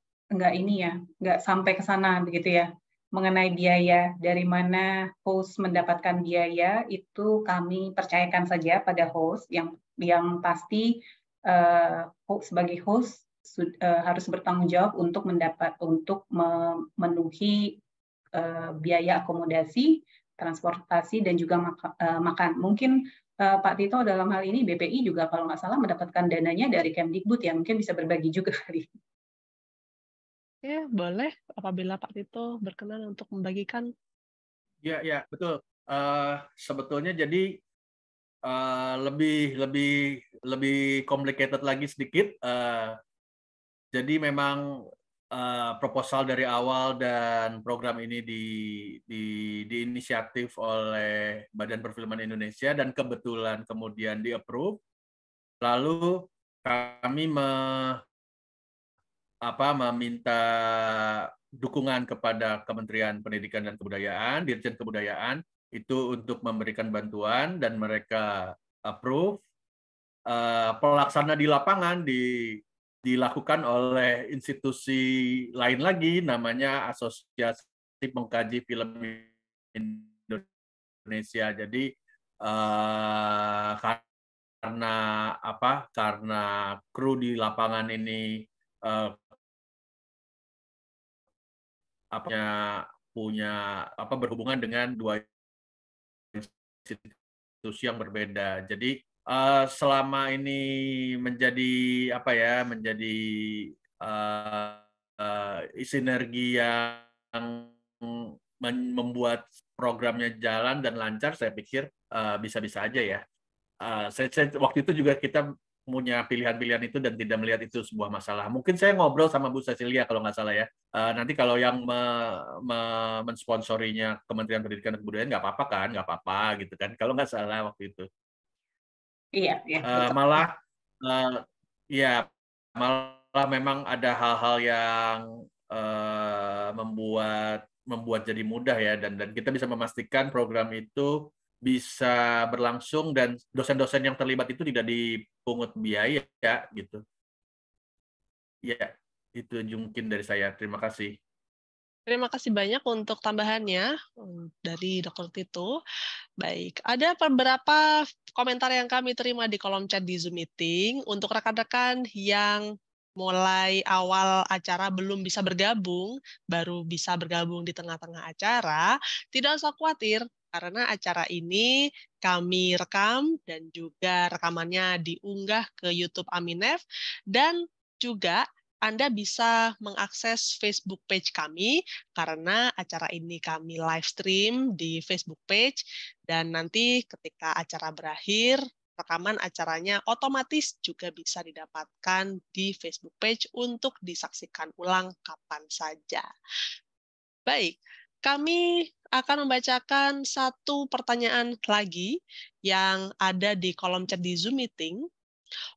sampai ke sana begitu ya. Mengenai biaya, dari mana host mendapatkan biaya itu kami percayakan saja pada host yang pasti sebagai host harus bertanggung jawab untuk memenuhi biaya akomodasi, transportasi, dan juga makan. Mungkin Pak Tito dalam hal ini BPI juga kalau nggak salah mendapatkan dananya dari Kemdikbud ya, mungkin bisa berbagi juga kali. Ya, boleh apabila Pak Tito berkenan untuk membagikan. Ya, betul. Sebetulnya jadi lebih complicated lagi sedikit. Jadi memang proposal dari awal dan program ini diinisiatif oleh Badan Perfilman Indonesia dan kebetulan kemudian di-approve. Lalu kami meminta dukungan kepada Kementerian Pendidikan dan Kebudayaan, Dirjen Kebudayaan, itu untuk memberikan bantuan dan mereka approve. Pelaksana di lapangan dilakukan oleh institusi lain lagi, namanya Asosiasi Pengkaji Film Indonesia. Jadi karena kru di lapangan ini punya berhubungan dengan dua institusi yang berbeda. Jadi selama ini menjadi sinergi yang membuat programnya jalan dan lancar, saya pikir bisa-bisa aja ya. Saya waktu itu juga kita punya pilihan-pilihan itu dan tidak melihat itu sebuah masalah. Mungkin saya ngobrol sama Bu Cecilia kalau nggak salah ya. Nanti kalau yang mensponsorinya Kementerian Pendidikan dan Kebudayaan nggak apa-apa kan, nggak apa-apa gitu kan. Kalau nggak salah waktu itu. Iya. Malah memang ada hal-hal yang membuat jadi mudah ya, dan kita bisa memastikan program itu bisa berlangsung dan dosen-dosen yang terlibat itu tidak dipungut biaya ya gitu. Ya, itu mungkin dari saya. Terima kasih. Terima kasih banyak untuk tambahannya dari Dr. Tito. Baik, ada beberapa komentar yang kami terima di kolom chat di Zoom Meeting. Untuk rekan-rekan yang mulai awal acara belum bisa bergabung, baru bisa bergabung di tengah-tengah acara, tidak usah khawatir, karena acara ini kami rekam dan juga rekamannya diunggah ke YouTube Aminef, dan juga Anda bisa mengakses Facebook page kami karena acara ini kami live stream di Facebook page, dan nanti ketika acara berakhir, rekaman acaranya otomatis juga bisa didapatkan di Facebook page untuk disaksikan ulang kapan saja. Baik, kami akan membacakan satu pertanyaan lagi yang ada di kolom chat di Zoom Meeting.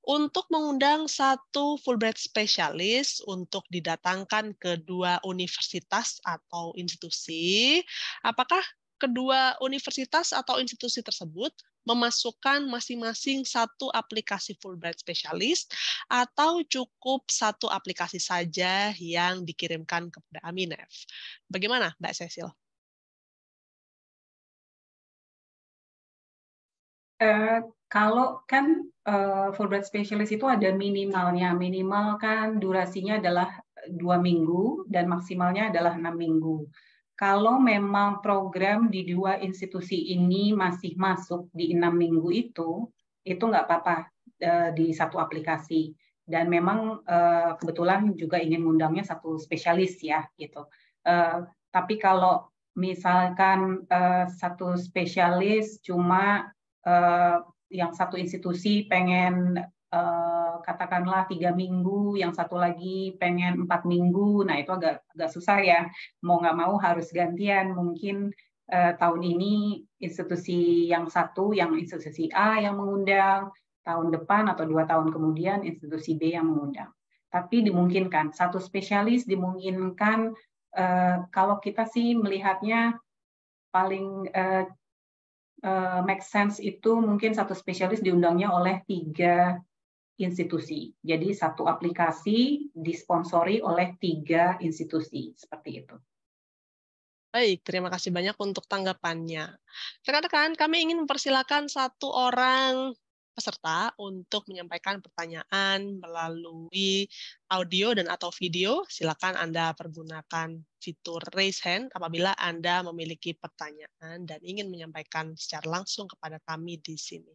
Untuk mengundang satu Fulbright spesialis untuk didatangkan ke dua universitas atau institusi, apakah kedua universitas atau institusi tersebut memasukkan masing-masing satu aplikasi Fulbright Specialist atau cukup satu aplikasi saja yang dikirimkan kepada Aminef? Bagaimana, Mbak Cecil? Kalau kan Fulbright Specialist itu ada minimalnya, minimal kan durasinya adalah 2 minggu dan maksimalnya adalah 6 minggu. Kalau memang program di 2 institusi ini masih masuk di 6 minggu itu nggak apa-apa di satu aplikasi. Dan memang kebetulan juga ingin mengundangnya satu spesialis ya gitu. Tapi kalau misalkan satu spesialis cuma yang satu institusi pengen katakanlah 3 minggu, yang satu lagi pengen 4 minggu, nah itu agak susah ya. Mau nggak mau harus gantian. Mungkin tahun ini institusi yang satu, yang institusi A yang mengundang, tahun depan atau 2 tahun kemudian institusi B yang mengundang. Tapi dimungkinkan, satu spesialis dimungkinkan kalau kita sih melihatnya paling make sense itu mungkin satu spesialis diundangnya oleh 3 institusi. Jadi satu aplikasi disponsori oleh 3 institusi, seperti itu. Baik, terima kasih banyak untuk tanggapannya. Rekan-rekan, kami ingin mempersilakan satu orang peserta untuk menyampaikan pertanyaan melalui audio dan atau video. Silakan Anda pergunakan fitur raise hand apabila Anda memiliki pertanyaan dan ingin menyampaikan secara langsung kepada kami di sini.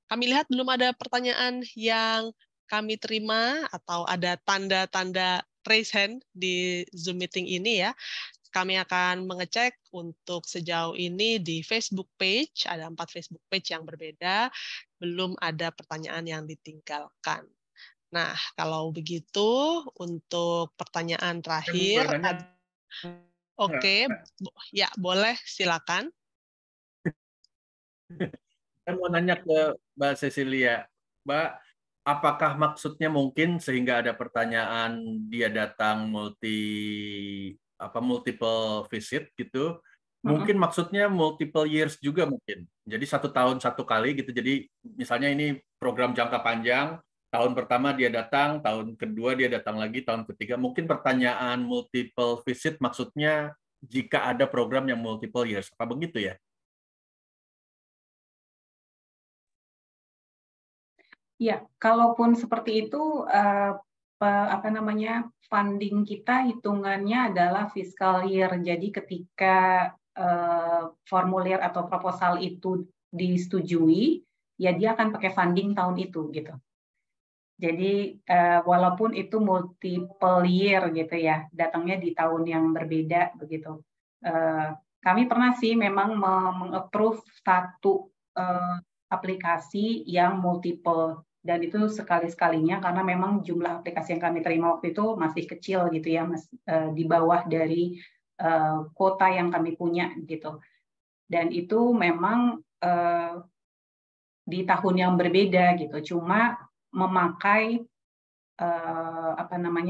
Kami lihat belum ada pertanyaan yang kami terima atau ada tanda-tanda raise hand di Zoom meeting ini ya. Kami akan mengecek untuk sejauh ini di Facebook page, ada 4 Facebook page yang berbeda, belum ada pertanyaan yang ditinggalkan. Nah, kalau begitu untuk pertanyaan terakhir, oke, ya boleh silakan. Saya mau nanya ke Mbak Cecilia, Mbak, apakah maksudnya mungkin sehingga ada pertanyaan dia datang multiple visit gitu, mungkin maksudnya multiple years juga mungkin. Jadi 1 tahun 1 kali gitu. Jadi misalnya ini program jangka panjang, tahun pertama dia datang, tahun kedua dia datang lagi, tahun ketiga. Mungkin pertanyaan multiple visit maksudnya jika ada program yang multiple years. Apa begitu ya? Ya, kalaupun seperti itu, funding kita hitungannya adalah fiscal year. Jadi ketika formulir atau proposal itu disetujui, ya dia akan pakai funding tahun itu gitu. Jadi walaupun itu multiple year gitu ya, datangnya di tahun yang berbeda begitu. Kami pernah sih memang meng-approve satu aplikasi yang multiple, dan itu sekali-sekalinya karena memang jumlah aplikasi yang kami terima waktu itu masih kecil gitu ya, di bawah dari kuota yang kami punya gitu. Dan itu memang di tahun yang berbeda gitu, cuma memakai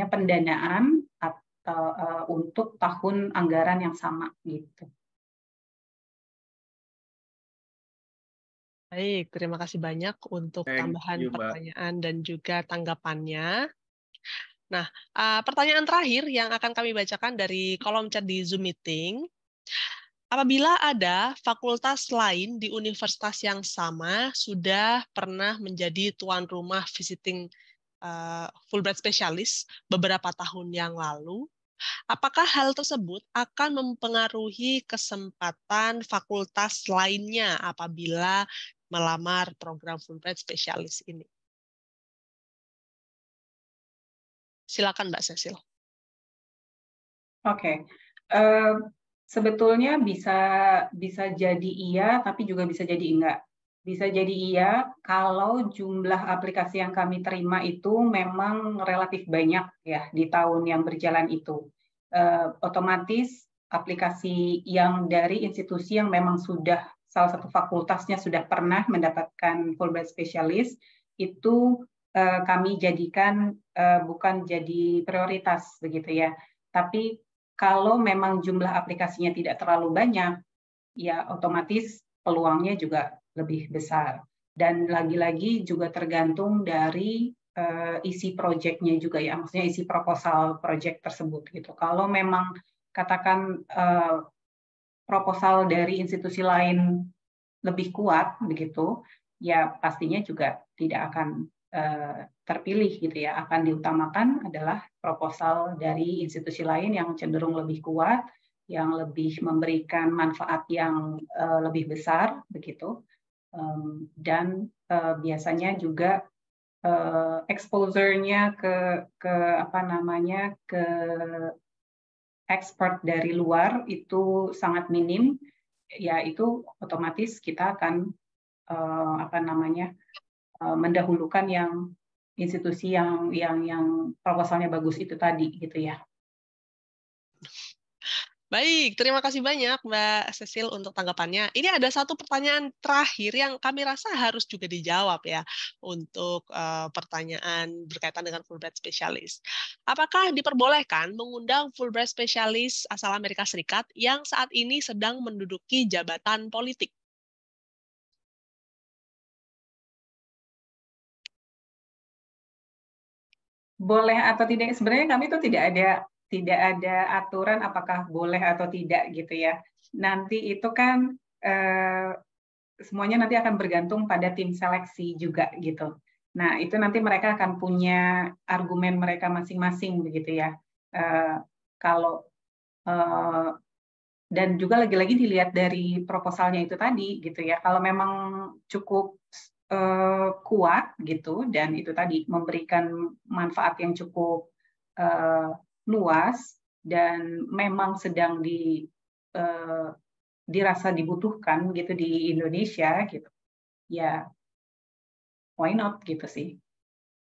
pendanaan atau untuk tahun anggaran yang sama gitu. Baik, terima kasih banyak untuk tambahan pertanyaan dan juga tanggapannya. Nah, pertanyaan terakhir yang akan kami bacakan dari kolom chat di Zoom meeting. Apabila ada fakultas lain di universitas yang sama sudah pernah menjadi tuan rumah visiting Fulbright Specialist beberapa tahun yang lalu, apakah hal tersebut akan mempengaruhi kesempatan fakultas lainnya apabila melamar program Fulbright Specialist ini? Silakan Mbak Cecil. Oke. Sebetulnya bisa jadi iya, tapi juga bisa jadi enggak. Bisa jadi iya kalau jumlah aplikasi yang kami terima itu memang relatif banyak ya di tahun yang berjalan itu. Otomatis aplikasi yang dari institusi yang memang sudah salah satu fakultasnya sudah pernah mendapatkan Fulbright Specialist itu kami jadikan bukan jadi prioritas begitu ya. Tapi kalau memang jumlah aplikasinya tidak terlalu banyak, ya otomatis peluangnya juga lebih besar. Dan lagi-lagi juga tergantung dari isi proyeknya juga ya, maksudnya isi proposal proyek tersebut gitu. Kalau memang katakan proposal dari institusi lain lebih kuat begitu, ya pastinya juga tidak akan terpilih gitu ya. Akan diutamakan adalah proposal dari institusi lain yang cenderung lebih kuat, yang lebih memberikan manfaat yang lebih besar begitu. Dan biasanya juga exposure-nya ke apa namanya ke expert dari luar itu sangat minim, ya itu otomatis kita akan apa namanya mendahulukan yang institusi yang proposalnya bagus itu tadi gitu ya. Baik, terima kasih banyak Mbak Cecil untuk tanggapannya. Ini ada satu pertanyaan terakhir yang kami rasa harus juga dijawab ya untuk pertanyaan berkaitan dengan Fulbright Specialist. Apakah diperbolehkan mengundang Fulbright Specialist asal Amerika Serikat yang saat ini sedang menduduki jabatan politik? Boleh atau tidak, sebenarnya kami itu tidak ada aturan apakah boleh atau tidak gitu ya. Nanti itu kan semuanya nanti akan bergantung pada tim seleksi juga gitu. Nah itu nanti mereka akan punya argumen mereka masing-masing begitu ya. Kalau dan juga lagi-lagi dilihat dari proposalnya itu tadi gitu ya. Kalau memang cukup kuat gitu dan itu tadi memberikan manfaat yang cukup luas dan memang sedang dirasa dibutuhkan gitu di Indonesia gitu ya, why not gitu sih.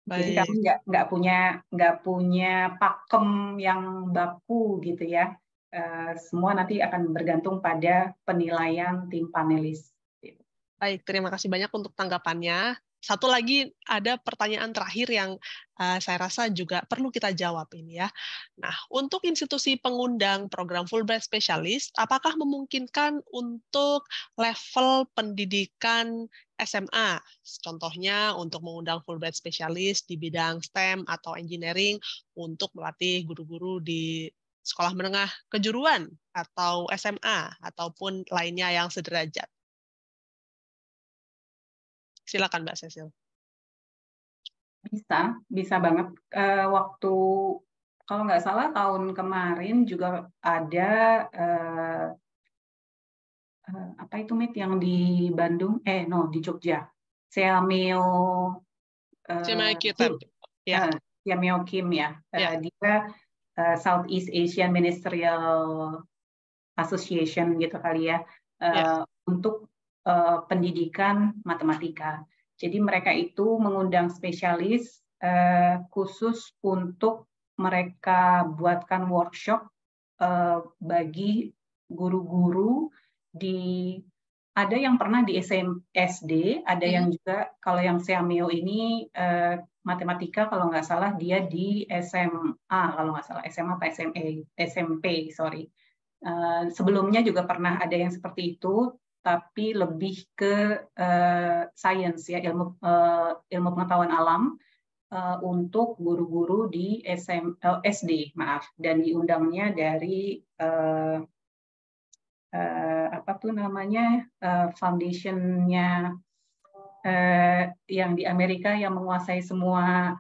Jadi kami nggak punya pakem yang baku gitu ya. Semua nanti akan bergantung pada penilaian tim panelis. Baik, terima kasih banyak untuk tanggapannya. Satu lagi ada pertanyaan terakhir yang saya rasa juga perlu kita jawab ini ya. Nah, untuk institusi pengundang program Fulbright Specialist, apakah memungkinkan untuk level pendidikan SMA? Contohnya untuk mengundang Fulbright Specialist di bidang STEM atau engineering untuk melatih guru-guru di sekolah menengah kejuruan atau SMA ataupun lainnya yang sederajat. Silakan Mbak Cecil. Bisa banget. Waktu kalau nggak salah tahun kemarin juga ada apa itu Mit yang di Bandung? Di Jogja. Seameo Kim ya. Dia Southeast Asian Ministerial Association gitu kali ya. Untuk pendidikan matematika. Jadi mereka itu mengundang spesialis khusus untuk mereka buatkan workshop bagi guru-guru ada yang pernah di SD, ada yang juga kalau yang Seameo ini matematika kalau nggak salah dia di SMA kalau nggak salah SMA atau SMP sorry. Sebelumnya juga pernah ada yang seperti itu. Tapi lebih ke sains ya ilmu pengetahuan alam untuk guru-guru di SD dan diundangnya dari apa tuh namanya foundation-nya yang di Amerika yang menguasai semua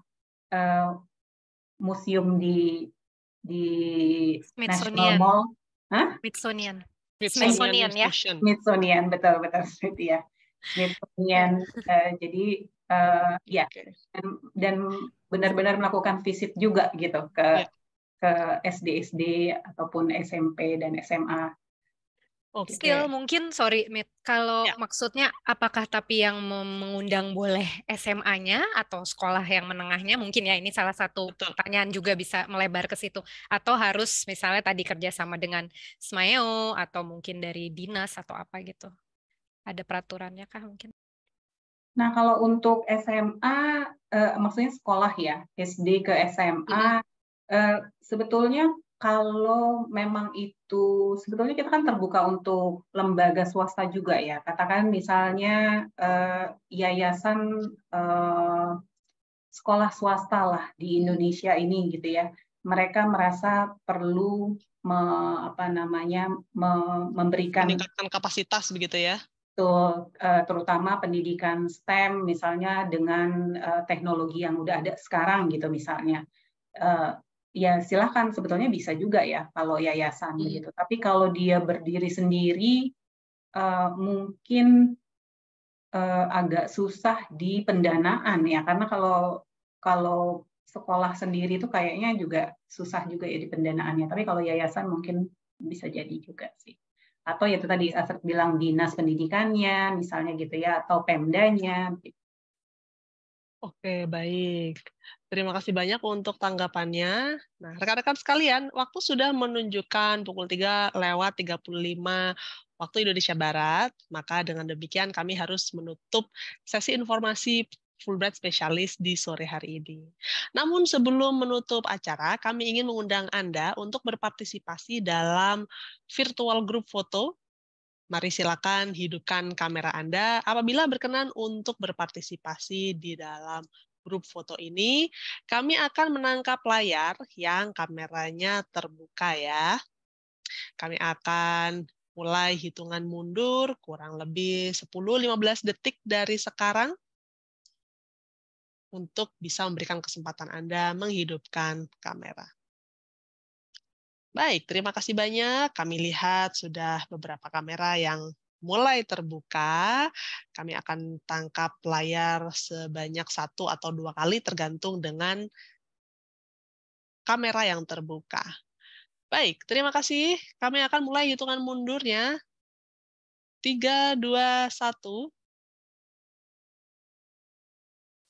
museum di National Mall. Smithsonian ya. Smithsonian betul itu ya. Smithsonian jadi ya dan benar-benar melakukan visit juga gitu ke SD ataupun SMP dan SMA. Skill mungkin, sorry Mit, kalau maksudnya apakah tapi yang mengundang boleh SMA-nya atau sekolah yang menengahnya mungkin ya ini salah satu pertanyaan juga bisa melebar ke situ atau harus misalnya tadi kerja sama dengan SMAEO atau mungkin dari dinas atau apa gitu, ada peraturannya kah mungkin? Nah kalau untuk SMA maksudnya sekolah ya SD ke SMA sebetulnya kalau memang itu sebetulnya kita kan terbuka untuk lembaga swasta juga ya. Katakan misalnya yayasan sekolah swasta lah di Indonesia ini gitu ya. Mereka merasa perlu memberikan meningkatkan kapasitas begitu ya. Terutama pendidikan STEM misalnya dengan teknologi yang udah ada sekarang gitu misalnya. Ya silahkan, sebetulnya bisa juga ya kalau yayasan gitu. Tapi kalau dia berdiri sendiri mungkin agak susah di pendanaan ya, karena kalau sekolah sendiri itu kayaknya juga susah juga ya di pendanaannya. Tapi kalau yayasan mungkin bisa jadi juga sih. Atau ya itu tadi Astrid bilang dinas pendidikannya misalnya gitu ya, atau Pemdanya. Oke, baik. Terima kasih banyak untuk tanggapannya. Nah, rekan-rekan sekalian, waktu sudah menunjukkan pukul 3:35 waktu Indonesia Barat, maka dengan demikian kami harus menutup sesi informasi Fulbright Specialist di sore hari ini. Namun sebelum menutup acara, kami ingin mengundang Anda untuk berpartisipasi dalam virtual group foto. Mari silakan hidupkan kamera Anda apabila berkenan untuk berpartisipasi di dalam grup foto ini. Kami akan menangkap layar yang kameranya terbuka ya. Kami akan mulai hitungan mundur kurang lebih 10-15 detik dari sekarang untuk bisa memberikan kesempatan Anda menghidupkan kamera. Baik, terima kasih banyak. Kami lihat sudah beberapa kamera yang mulai terbuka. Kami akan tangkap layar sebanyak 1 atau 2 kali tergantung dengan kamera yang terbuka. Baik, terima kasih. Kami akan mulai hitungan mundurnya. 3, 2, 1.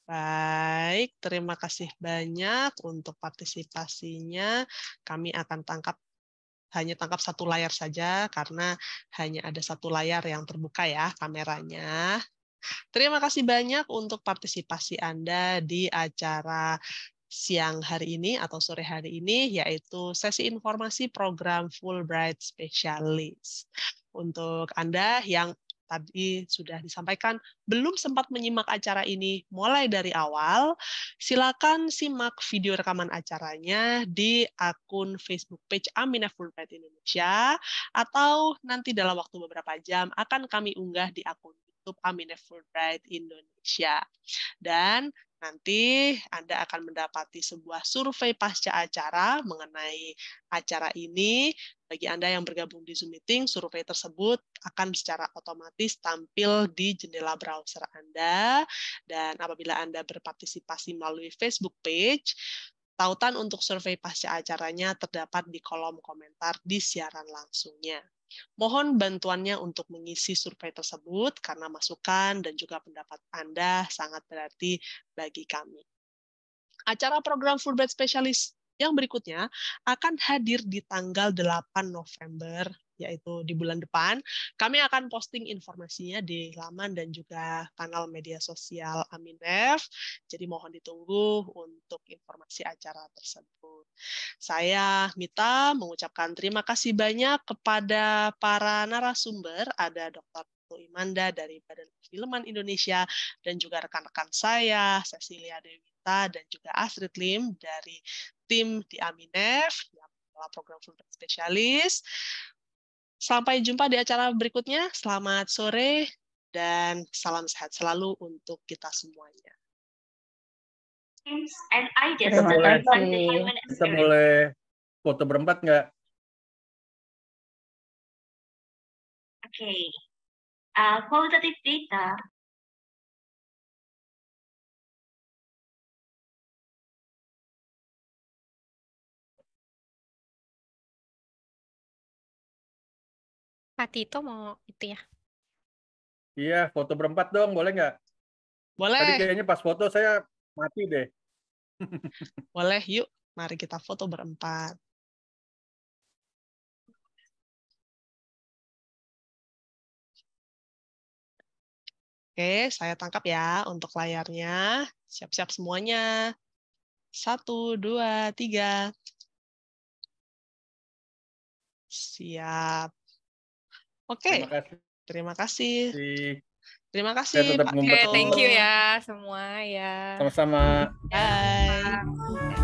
Baik, terima kasih banyak untuk partisipasinya. Kami akan hanya tangkap satu layar saja karena hanya ada satu layar yang terbuka ya kameranya. Terima kasih banyak untuk partisipasi Anda di acara siang hari ini atau sore hari ini, yaitu sesi informasi program Fulbright Specialist. Untuk Anda yang tadi sudah disampaikan belum sempat menyimak acara ini mulai dari awal, silakan simak video rekaman acaranya di akun Facebook page Aminef Fulbright Indonesia, atau nanti dalam waktu beberapa jam akan kami unggah di akun YouTube Aminef Fulbright Indonesia. Dan nanti Anda akan mendapati sebuah survei pasca acara mengenai acara ini. Bagi Anda yang bergabung di Zoom Meeting, survei tersebut akan secara otomatis tampil di jendela browser Anda. Dan apabila Anda berpartisipasi melalui Facebook page, tautan untuk survei pasca acaranya terdapat di kolom komentar di siaran langsungnya. Mohon bantuannya untuk mengisi survei tersebut karena masukan dan juga pendapat Anda sangat berarti bagi kami. Acara program Fulbright Specialist yang berikutnya akan hadir di tanggal 8 November, yaitu di bulan depan. Kami akan posting informasinya di laman dan juga kanal media sosial Aminef. Jadi mohon ditunggu untuk informasi acara tersebut. Saya Mita mengucapkan terima kasih banyak kepada para narasumber. Ada Dr. Imanda dari Badan Perfilman Indonesia dan juga rekan-rekan saya, Cecilia Dewita dan juga Astrid Lim dari tim di Aminef yang mengelola program Fulbright Specialist. Sampai jumpa di acara berikutnya. Selamat sore dan salam sehat selalu untuk kita semuanya. And I just kita boleh foto berempat nggak? Okay. Qualitative data. Pak Tito mau itu ya? Iya, foto berempat dong, boleh nggak? Boleh. Tadi kayaknya pas foto saya mati deh. Boleh, yuk. Mari kita foto berempat. Oke, saya tangkap ya untuk layarnya. Siap-siap semuanya. 1, 2, 3. Siap. Oke. Terima kasih. Terima kasih, Saya tetap Pak. Oke, thank you ya semua ya. Sama-sama. Bye.